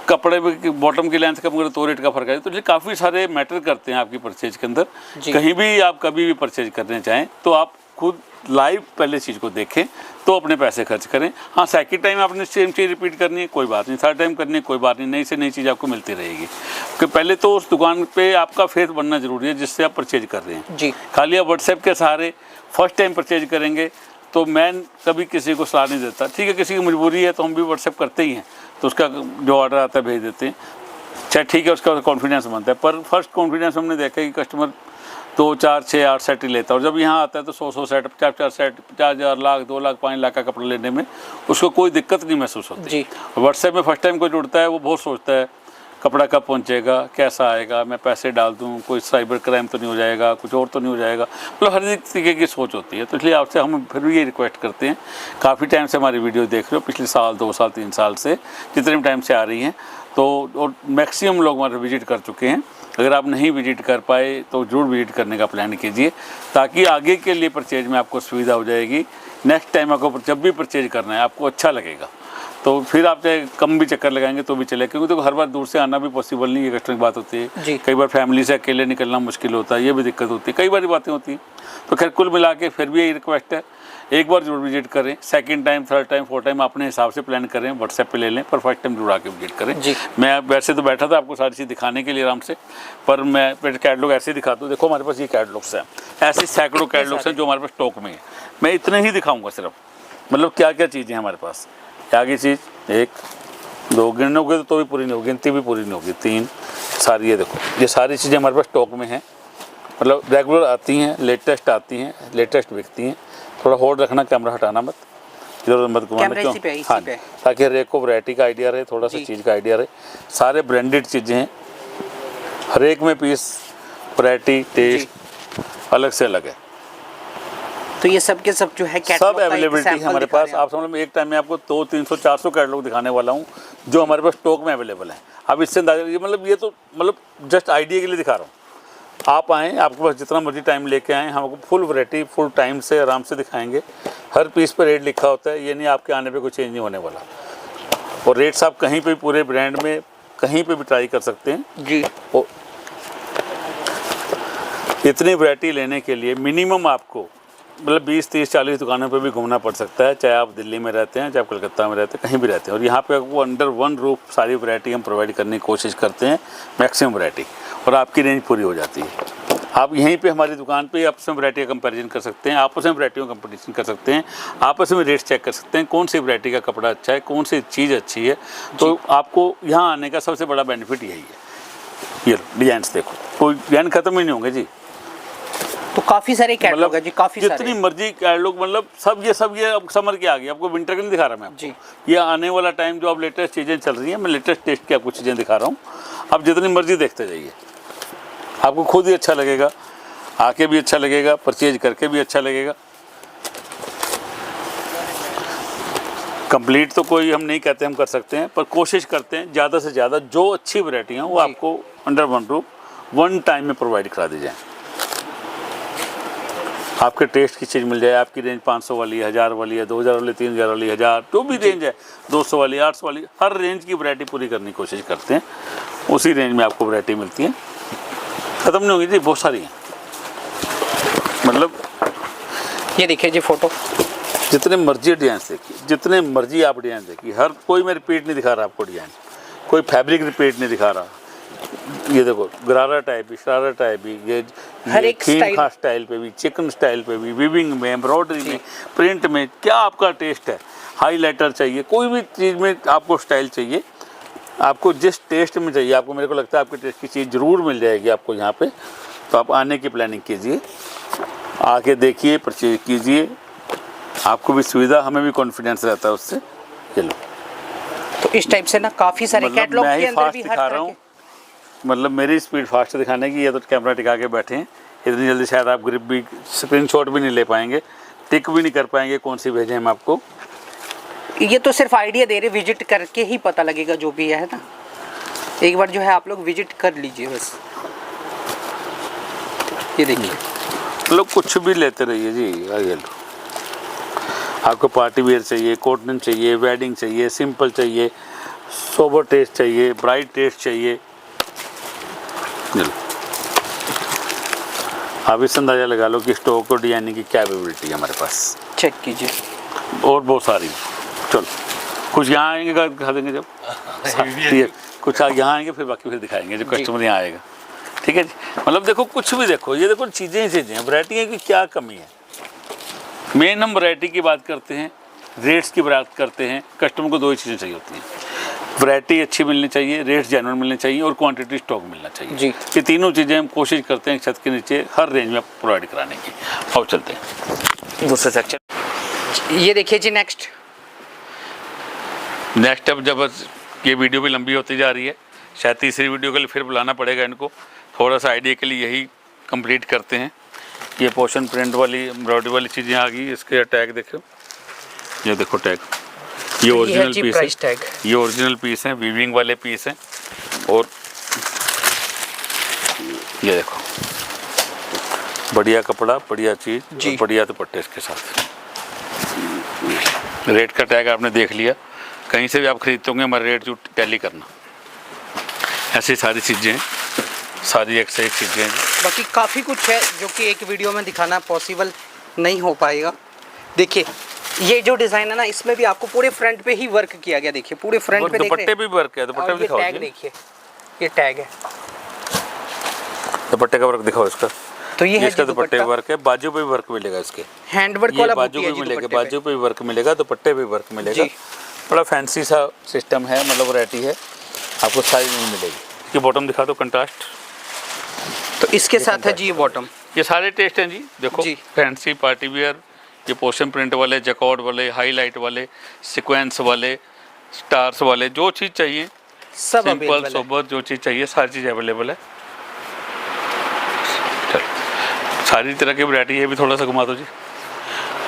कपड़े में बॉटम की लेंथ कम करो तो रेट का फर्क है। तो ये काफ़ी सारे मैटर करते हैं आपकी परचेज के अंदर। कहीं भी आप कभी भी परचेज करने चाहें तो आप खुद लाइव पहले चीज़ को देखें तो अपने पैसे खर्च करें। हाँ, सेकंड टाइम आपने सेम चीज़ रिपीट करनी है कोई बात नहीं, थर्ड टाइम करनी है कोई बात नहीं, नई से नई चीज़ आपको मिलती रहेगी। कि पहले तो उस दुकान पे आपका फेथ बनना ज़रूरी है जिससे आप परचेज कर रहे हैं जी। खाली आप व्हाट्सएप के सहारे फर्स्ट टाइम परचेज करेंगे तो मैं कभी किसी को सलाह नहीं देता। ठीक है, किसी की मजबूरी है तो हम भी व्हाट्सएप करते ही हैं, तो उसका जो ऑर्डर आता है भेज देते हैं, अच्छा ठीक है, उसका कॉन्फिडेंस बनता है। पर फर्स्ट कॉन्फिडेंस हमने देखा कि कस्टमर 2, 4, 6, 8 सेट ही लेता है, और जब यहाँ आता है तो 100 सेट, 50 सेट, 50,000, लाख, 2 लाख, 5 लाख का कपड़ा लेने में उसको कोई दिक्कत नहीं महसूस होती जी। व्हाट्सएप में फर्स्ट टाइम कोई जुड़ता है वो बहुत सोचता है कपड़ा कब पहुँचेगा, कैसा आएगा, मैं पैसे डाल दूँ, कोई साइबर क्राइम तो नहीं हो जाएगा, कुछ और तो नहीं हो जाएगा, मतलब हर एक तरीके की सोच होती है। तो इसलिए आपसे हम फिर भी ये रिक्वेस्ट करते हैं, काफ़ी टाइम से हमारी वीडियो देख रहे हो, पिछले साल, 2 साल, 3 साल से जितने भी टाइम से आ रही हैं, तो और मैक्सिमम लोग हमारे विजिट कर चुके हैं। अगर आप नहीं विजिट कर पाए तो ज़रूर विजिट करने का प्लान कीजिए, ताकि आगे के लिए परचेज में आपको सुविधा हो जाएगी। नेक्स्ट टाइम आपको जब भी परचेज करना है आपको अच्छा लगेगा, तो फिर आप चाहे कम भी चक्कर लगाएंगे तो भी चलेगा, क्योंकि तो हर बार दूर से आना भी पॉसिबल नहीं है, कस्टमर की बात होती है। कई बार फैमिली से अकेले निकलना मुश्किल होता है, ये भी दिक्कत होती है, कई बार बातें होती हैं। तो खैर कुल मिला के फिर भी यही रिक्वेस्ट है, एक बार जरूर विजिट करें, second time, third time, fourth time अपने हिसाब से प्लान करें, व्हाट्सएप पे ले लें, पर फर्स्ट टाइम जरूर आके विजिट करें जी। मैं वैसे तो बैठा था आपको सारी चीज़ दिखाने के लिए आराम से, पर मैं कैटलॉग ऐसे ही दिखाता हूँ। देखो हमारे पास ये कैटलॉग्स हैं, ऐसे सैकड़ों कैटलॉग्स हैं जो हमारे पास स्टॉक में है। मैं इतने ही दिखाऊँगा सिर्फ, मतलब क्या क्या चीज़ें हैं हमारे पास। आगे चीज़ 1, 2 गिनोगे तो भी पूरी नहीं होगी, गिनती भी पूरी नहीं होगी, 3 सारी, ये देखो ये सारी चीज़ें हमारे पास स्टॉक में हैं, मतलब रेगुलर आती हैं, लेटेस्ट आती हैं, लेटेस्ट बिकती हैं। थोड़ा होल्ड रखना, कैमरा हटाना मत, इधर मत घुमाना, क्यों? हाँ, ताकि हर एक को वैरायटी का आइडिया रहे, थोड़ा सा चीज़ का आइडिया रहे। सारे ब्रांडेड चीज़ें हैं, हर एक में पीस, वैरायटी, टेस्ट अलग से अलग है। तो ये सब के सब जो है सब अवेलेबिलिटी है हमारे पास। आप समझ लो एक टाइम में आपको 200, 300, 400 कैटलॉग दिखाने वाला हूँ जो हमारे पास स्टॉक में अवेलेबल है। आप इससे अंदाजा लीजिए, मतलब ये तो मतलब जस्ट आइडिया के लिए दिखा रहा हूँ। आप आएँ, आपके पास जितना मर्जी टाइम लेके आएँ, हम आपको फुल वैरायटी फुल टाइम से आराम से दिखाएंगे। हर पीस पर रेट लिखा होता है, ये नहीं आपके आने पे कोई चेंज नहीं होने वाला। और रेट्स आप कहीं पे पूरे ब्रांड में कहीं पे भी ट्राई कर सकते हैं जी। और इतनी वैरायटी लेने के लिए मिनिमम आपको मतलब 20, 30, 40 दुकानों पे भी घूमना पड़ सकता है, चाहे आप दिल्ली में रहते हैं, चाहे आप कलकत्ता में रहते हैं, कहीं भी रहते हैं। और यहाँ पे आपको अंडर वन रूफ सारी वैरायटी हम प्रोवाइड करने की कोशिश करते हैं, मैक्सिमम वैरायटी, और आपकी रेंज पूरी हो जाती है। आप यहीं पे हमारी दुकान पे आपस में वैरायटी का कंपैरिजन कर सकते हैं, आपस में वैरायटियों का कंपटीशन कर सकते हैं, आपस में रेट चेक कर सकते हैं, कौन सी वैरायटी का कपड़ा अच्छा है, कौन सी चीज़ अच्छी है। तो आपको यहाँ आने का सबसे बड़ा बेनिफिट यही है। ये डिजाइन्स देखो, कोई डिजाइन खत्म ही नहीं होंगे जी। तो काफ़ी सारे कैटलॉग है जी, काफ़ी सारे। जितनी मर्जी कैटलॉग, मतलब सब ये अब समर के आ गई, आपको विंटर के नहीं दिखा रहा मैं आपको। जी। ये आने वाला टाइम जो अब लेटेस्ट चीज़ें चल रही हैं, मैं लेटेस्ट टेस्ट की आपको चीज़ें दिखा रहा हूँ। आप जितनी मर्जी देखते जाइए, आपको खुद ही अच्छा लगेगा, आके भी अच्छा लगेगा, परचेज करके भी अच्छा लगेगा। कंप्लीट तो कोई हम नहीं कहते हम कर सकते हैं, पर कोशिश करते हैं ज़्यादा से ज़्यादा जो अच्छी वैरायटी हैं वो आपको under one roof one time में प्रोवाइड करा दी जाए। आपके टेस्ट की चीज़ मिल जाए, आपकी रेंज 500 वाली है, 1000 वाली है, 2000 वाली, 3000 वाली, 1000 जो भी रेंज है, 200 वाली, 800 वाली, हर रेंज की वैरायटी पूरी करने की कोशिश करते हैं। उसी रेंज में आपको वैरायटी मिलती है, ख़त्म नहीं होगी जी, बहुत सारी हैं। मतलब ये देखिए जी फोटो, जितने मर्जी डिजाइन देखिए, जितने मर्जी आप डिजाइन देखिए, हर कोई मैं रिपीट नहीं दिखा रहा आपको डिजाइन, कोई फैब्रिक रिपीट नहीं दिखा रहा। ये देखो गरारा टाइप भी, शरारा टाइप भी, ये हर एक खीम खास स्टाइल पे भी, चिकन स्टाइल पे भी, वीविंग में, एम्ब्रॉयडरी में, प्रिंट में, क्या आपका टेस्ट है, हाईलाइटर चाहिए, कोई भी चीज़ में आपको स्टाइल चाहिए, आपको जिस टेस्ट में चाहिए, आपको मेरे को लगता है आपके टेस्ट की चीज़ ज़रूर मिल जाएगी आपको यहाँ पे। तो आप आने की प्लानिंग कीजिए, आके देखिए, परचेज कीजिए, आपको भी सुविधा, हमें भी कॉन्फिडेंस रहता है उससे। ये लो, तो इस टाइप से ना काफ़ी सारे मतलब कैटलॉग मैं के ही अंदर फास्ट भी हर दिखा तरह रहा हूँ, के। मतलब मेरी स्पीड फास्ट दिखाने की, ये तो कैमरा टिका के बैठे हैं, इतनी जल्दी शायद आप ग्रिप भी, स्क्रीनशॉट भी नहीं ले पाएंगे, टिक भी नहीं कर पाएंगे कौन सी भेजें हम आपको। ये तो सिर्फ आइडिया दे रहे, विजिट करके ही पता लगेगा जो भी है ना। एक बार जो है आप लोग विजिट कर लीजिए बस। ये देखिए, लोग कुछ भी लेते रहिए जी। ये लो, आपको पार्टी वेयर चाहिए, कॉटन चाहिए, वेडिंग चाहिए, सिंपल चाहिए, सोबर टेस्ट चाहिए, ब्राइट टेस्ट चाहिए, लो। आप इस अंदाज़ा लगा लो कि स्टॉक और डिजाइनिंग की क्या अवेलेबिलिटी है हमारे पास। चेक कीजिए, और बहुत सारी। चलो कुछ यहाँ आएंगे दिखा देंगे, जब ये कुछ यहाँ आएंगे फिर बाकी फिर दिखाएंगे जब कस्टमर यहाँ आएगा। ठीक है जी, मतलब देखो कुछ भी देखो, ये देखो चीज़ें ही चीज़ें हैं, वैरायटी की क्या कमी है। मेन हम वैरायटी की बात करते हैं, रेट्स की बात करते हैं। कस्टमर को दो ही चीज़ें चाहिए होती हैं, वैरायटी अच्छी मिलनी चाहिए, रेट्स जेन्युइन मिलने चाहिए, और क्वांटिटी स्टॉक मिलना चाहिए जी। ये तीनों चीज़ें हम कोशिश करते हैं छत के नीचे हर रेंज में प्रोवाइड कराने की। और चलते हैं दूसरे सेक्शन। ये देखिए जी नेक्स्ट अब जब ये वीडियो भी लंबी होती जा रही है, शायद तीसरी वीडियो के लिए फिर बुलाना पड़ेगा इनको, थोड़ा सा आइडिया के लिए यही कंप्लीट करते हैं। ये पोर्शन प्रिंट वाली एम्ब्रॉयडरी वाली चीज़ें आ गई, इसके टैग देखो, ये देखो टैग, ये ओरिजिनल पीस है, ये ओरिजिनल पीस हैं, वीविंग वाले पीस हैं। और ये देखो बढ़िया कपड़ा, बढ़िया चीज़, बढ़िया दुपट्टे इसके साथ। रेट का टैग आपने देख लिया, कहीं से भी आप खरीदते होंगे हमारे रेट जो टैली करना। ऐसी सारी चीज़ें, सारी एक से एक चीज़ें। बाकी काफ़ी कुछ है जो कि एक वीडियो में दिखाना पॉसिबल नहीं हो पाएगा। देखिए ये जो डिज़ाइन है ना, इसमें भी आपको पूरे फ्रंट पे ही वर्क किया गया। देखिए पूरे फ्रंट पे दुपट्टे भी वर्क है, दुपट्टे भी दिखाओ। टैग देखिए, ये टैग है, दुपट्टे का वर्क दिखाओ इसका। तो ये है इसका दुपट्टे वर्क है, बाजू पे भी वर्क मिलेगा, इसके हैंड वर्क वाला बाजू पे मिलेगा, बाजू पे भी वर्क मिलेगा, दुपट्टे पे वर्क मिलेगा। बड़ा फैंसी सा सिस्टम है, मतलब वैरायटी है, आपको साइज नहीं मिलेगी। इसकी बॉटम दिखा दो, कंट्रास्ट। तो इसके साथ है जी ये बॉटम। ये सारे टेस्ट हैं जी, देखो फैंसी पार्टी वियर, ये पोर्शन प्रिंट वाले, जैकॉर्ड वाले, हाईलाइट वाले, सीक्वेंस वाले, स्टार्स वाले, जो चीज़ चाहिए सब सिंपल सोबर, जो चीज़ चाहिए सारी चीज़ अवेलेबल है। सारी तरह की वैरायटी है, भी थोड़ा सा घुमा दो जी।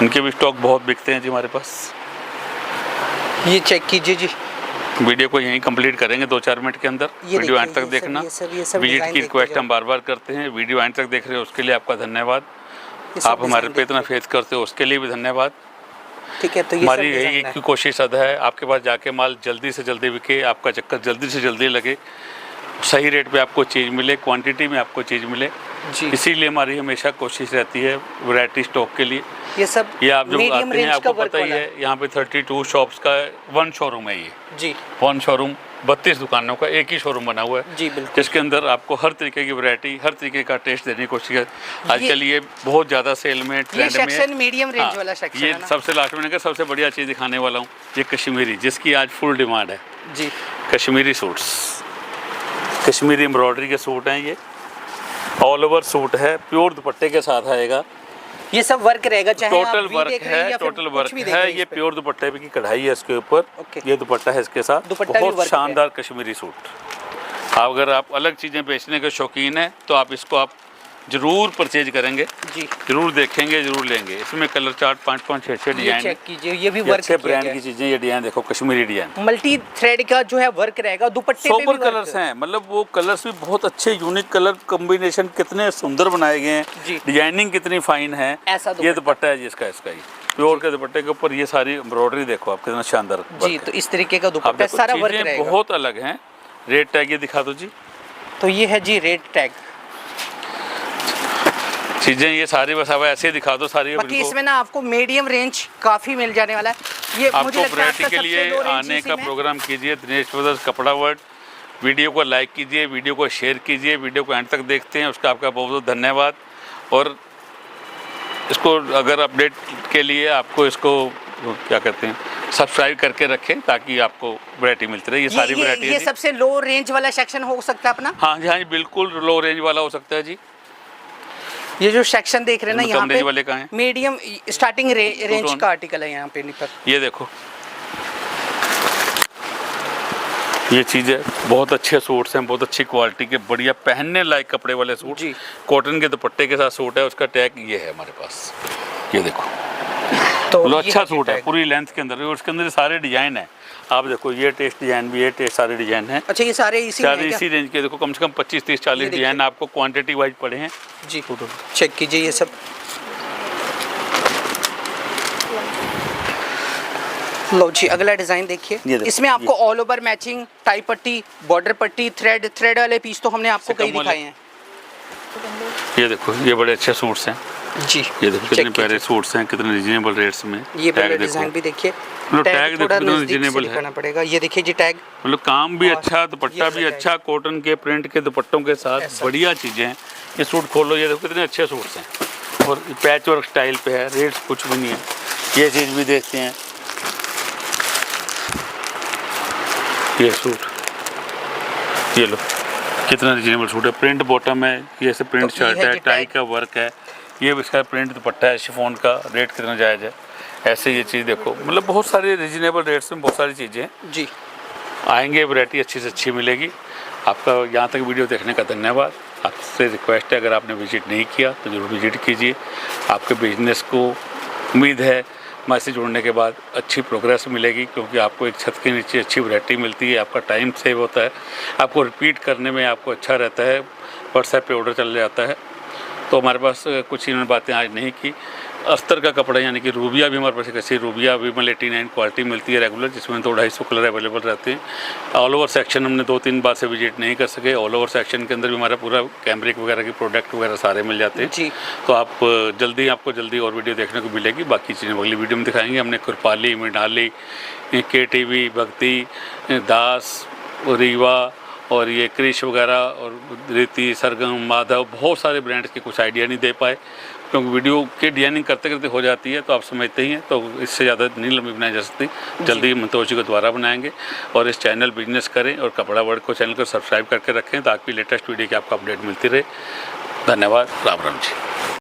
उनके भी स्टॉक बहुत बिकते हैं जी हमारे पास। ये चेक कीजिए जी, वीडियो को यहीं कंप्लीट करेंगे 2-4 मिनट के अंदर। ये वीडियो देखिए, एंड तक देखना। ये सब विजिट डिज़ाइन की देखते रिक्वेस्ट जाओ। हम बार बार करते हैं। वीडियो एंड तक देख रहे हो उसके लिए आपका धन्यवाद। ये सब आप हमारे डिज़ाइन पे इतना देखिए। फेथ करते हो उसके लिए भी धन्यवाद। ठीक है, तो ये सब हमारी यही डिज़ाइन एक है। ही कोशिश है आपके पास जाके माल जल्दी से जल्दी बिके, आपका चक्कर जल्दी से जल्दी लगे, सही रेट पे आपको चीज़ मिले, क्वांटिटी में आपको चीज़ मिले। जी, इसीलिए हमारी हमेशा कोशिश रहती है वैरायटी स्टॉक के लिए। ये सब ये आप जो मीडियम आते हैं रेंज का आपको वर्क पता ही वाला है, यहाँ पे 32 शॉप्स का 1 शोरूम है। ये जी 1 शोरूम 32 दुकानों का एक ही शोरूम बना हुआ है, जी बिल्कुल। जिसके अंदर आपको हर तरीके की वैरायटी, हर तरीके का टेस्ट देने की कोशिश है। आजकल ये बहुत ज़्यादा सेल में, ये ट्रेंड में है। सेक्शन मीडियम रेंज हाँ, वाला सेक्शन ये है ना? सबसे लास्ट में सबसे बढ़िया चीज़ दिखाने वाला हूँ, ये कश्मीरी, जिसकी आज फुल डिमांड है। जी कश्मीरी सूट्स, कश्मीरी एम्ब्रॉयडरी के सूट हैं। ये ऑल ओवर सूट है, प्योर दुपट्टे के साथ आएगा। ये सब वर्क रहेगा, चाहे आप टोटल वी वर्क देख रहे हैं है, या फिर टोटल कुछ वर्क भी देख है। रहे हैं ये इस पे। प्योर दुपट्टे की कढ़ाई है इसके ऊपर। ओके। ये दुपट्टा है इसके साथ, दुपट्टा भी बहुत वर्क है। शानदार कश्मीरी सूट। अगर आप अलग चीज़ें बेचने के शौकीन हैं तो आप इसको आप ज़रूर परचेज करेंगे, जी ज़रूर देखेंगे, ज़रूर लेंगे। इसमें कलर चार्ट 5-5, 6-6 ये डिजाइन, चेक कीजिए, ये भी ये वर्क अच्छे किया ब्रांड गया की है। चीज़ें। ये डिजाइन देखो, कश्मीरी डिजाइन, मल्टी थ्रेड का जो है वर्क रहेगा, दुपट्टे पे भी सोबर वर्क कलर्स हैं। मतलब वो कलर्स भी बहुत अच्छे, यूनिक कलर कॉम्बिनेशन कितने सुंदर बनाए गए जी। हैं, डिजाइनिंग कितनी फाइन है। ऐसा ये दुपट्टा। दुपट्टा है जिसका, इसका ही प्योर के दुपट्टे के ऊपर ये सारी एम्ब्रॉयडरी देखो आप, कितना शानदार जी, वर्क तो है। इस तरीके का आप दुपट्टा देखो सारा वर्क चीज़ें रहेगा। बहुत अलग हैं। रेट टैग ये दिखा दो जी। तो ये है जी रेट टैग। चीज़ें ये सारी बस अब ऐसे ही दिखा दो सारी। अब बाकी इनको इसमें ना आपको मीडियम रेंज काफ़ी मिल जाने वाला है। ये मुझे आपको लगता है वैरायटी आपका के सबसे लिए लो रेंज आने इसी का में। प्रोग्राम कीजिए। दिनेश ब्रदर्स कपड़ा वर्ल्ड, वीडियो को लाइक कीजिए, वीडियो को शेयर कीजिए, वीडियो को एंड तक देखते हैं उसका आपका बहुत बहुत धन्यवाद। और इसको अगर अपडेट के लिए आपको इसको क्या कहते हैं, सब्सक्राइब करके रखें ताकि आपको वैरायटी मिलती रहे। ये सारी वैरायटी ये सबसे लो रेंज वाला सेक्शन हो सकता है अपना। हाँ जी, हाँ जी, बिल्कुल लो रेंज वाला हो सकता है जी। ये जो सेक्शन देख रहे हैं ना कम यहाँ रेंज वाले कहाँ पे हैं? Medium starting range tone. का आर्टिकल है यहाँ पे पर। ये देखो, ये चीज़ है, बहुत अच्छे सूट्स हैं, बहुत अच्छी क्वालिटी के, बढ़िया पहनने लायक कपड़े वाले सूट। जी। कॉटन के दुपट्टे के साथ सूट है, उसका टैग ये है हमारे पास। ये देखो, तो लो ये अच्छा है सूट है, टैग। पूरी लेंथ के अंदर, और उसके अंदर सारे डिजाइन है। आप देखो, ये टेस्ट डिजाइन भी, ये टेस्ट सारे डिजाइन हैं। अच्छा, ये सारे इसी में सारे है क्या? इसी रेंज के। देखो कम से कम 25, 30, 40 देखिए। डिजाइन आपको क्वांटिटी वाइज पड़े हैं। जी चेक कीजिए ये सब। लो जी, अगला डिज़ाइन ये देखिए। देखो, इसमें आपको ऑल ओवर मैचिंग, टाई पट्टी, बॉर्डर पट्टी, थ्रेड वाले पीस तो हमने आपको कई कम वाले। दिखाए हैं। ये देखो, ये बड़े अच्छे सूट्स हैं। जी ये देखो कितने check प्यारे सूट्स हैं, कितने रिजनेबल रेट्स में। ये टैग पहले देखो, डिज़ाइन भी देखिए। मतलब टैग टैग देखो थोड़ा कितना नज़दीक से reasonable है। दिखाना पड़ेगा। ये देखिए जी टैग। मतलब काम भी और अच्छा, ये दुपट्टा भी वाला अच्छा, कॉटन के प्रिंट के दुपट्टों के साथ ऐसा। बढ़िया चीज़ें हैं। ये सूट खोलो, ये देखो कितने अच्छे सूट्स हैं, और पैच वर्क स्टाइल पे है, रेट्स कुछ भी नहीं है। ये चीज़ भी देखते हैं, ये सूट, ये लो कितना रिजनेबल सूट है। प्रिंट बॉटम है, ये से प्रिंट तो ये शर्ट है है, जी टाई टैग। का वर्क है, ये भी इसका प्रिंट दुपट्टा है शिफॉन का। रेट कितना जायज़ है। ऐसे ये चीज़ देखो, मतलब बहुत सारे रिजनेबल रेट्स में बहुत सारी चीज़ें हैं। जी आएंगे, वैरायटी अच्छी से अच्छी मिलेगी। आपका यहाँ तक वीडियो देखने का धन्यवाद। आपसे रिक्वेस्ट है, अगर आपने विजिट नहीं किया तो ज़रूर विजिट कीजिए। आपके बिजनेस को उम्मीद है हमारे से जुड़ने के बाद अच्छी प्रोग्रेस मिलेगी, क्योंकि आपको एक छत के नीचे अच्छी वैरायटी मिलती है, आपका टाइम सेव होता है, आपको रिपीट करने में आपको अच्छा रहता है, व्हाट्सएप पे ऑर्डर चल जाता है। तो हमारे पास कुछ इन्होंने बातें आज नहीं की। अस्तर का कपड़ा यानी कि रूबिया भी हमारे पास एक अच्छी रूबिया विमल 89 क्वालिटी मिलती है रेगुलर, जिसमें 200-250 कलर अवेलेबल रहते हैं। ऑल ओवर सेक्शन हमने 2-3 बार से विजिट नहीं कर सके। ऑल ओवर सेक्शन के अंदर भी हमारा पूरा कैमरिक वगैरह के प्रोडक्ट वगैरह सारे मिल जाते हैं। जी तो आप आपको जल्दी और वीडियो देखने को मिलेगी। बाकी चीज़ें अगली वीडियो में दिखाएंगे। हमने कृपाली, मृणाली, KTV, भक्ति, दास, रीवा और ये क्रिश वगैरह और रीति, सरगम, माधव, बहुत सारे ब्रांड्स के कुछ आइडिया नहीं दे पाए, क्योंकि वीडियो की डिजाइनिंग करते करते हो जाती है, तो आप समझते ही हैं। तो इससे ज़्यादा नहीं लंबी बनाई जा सकती। जल्दी मंतोष जी को दोबारा बनाएंगे। और इस चैनल बिजनेस करें और कपड़ा वर्ल्ड को चैनल को सब्सक्राइब करके रखें, ताकि लेटेस्ट वीडियो की आपको अपडेट मिलती रहे। धन्यवाद। राम राम जी।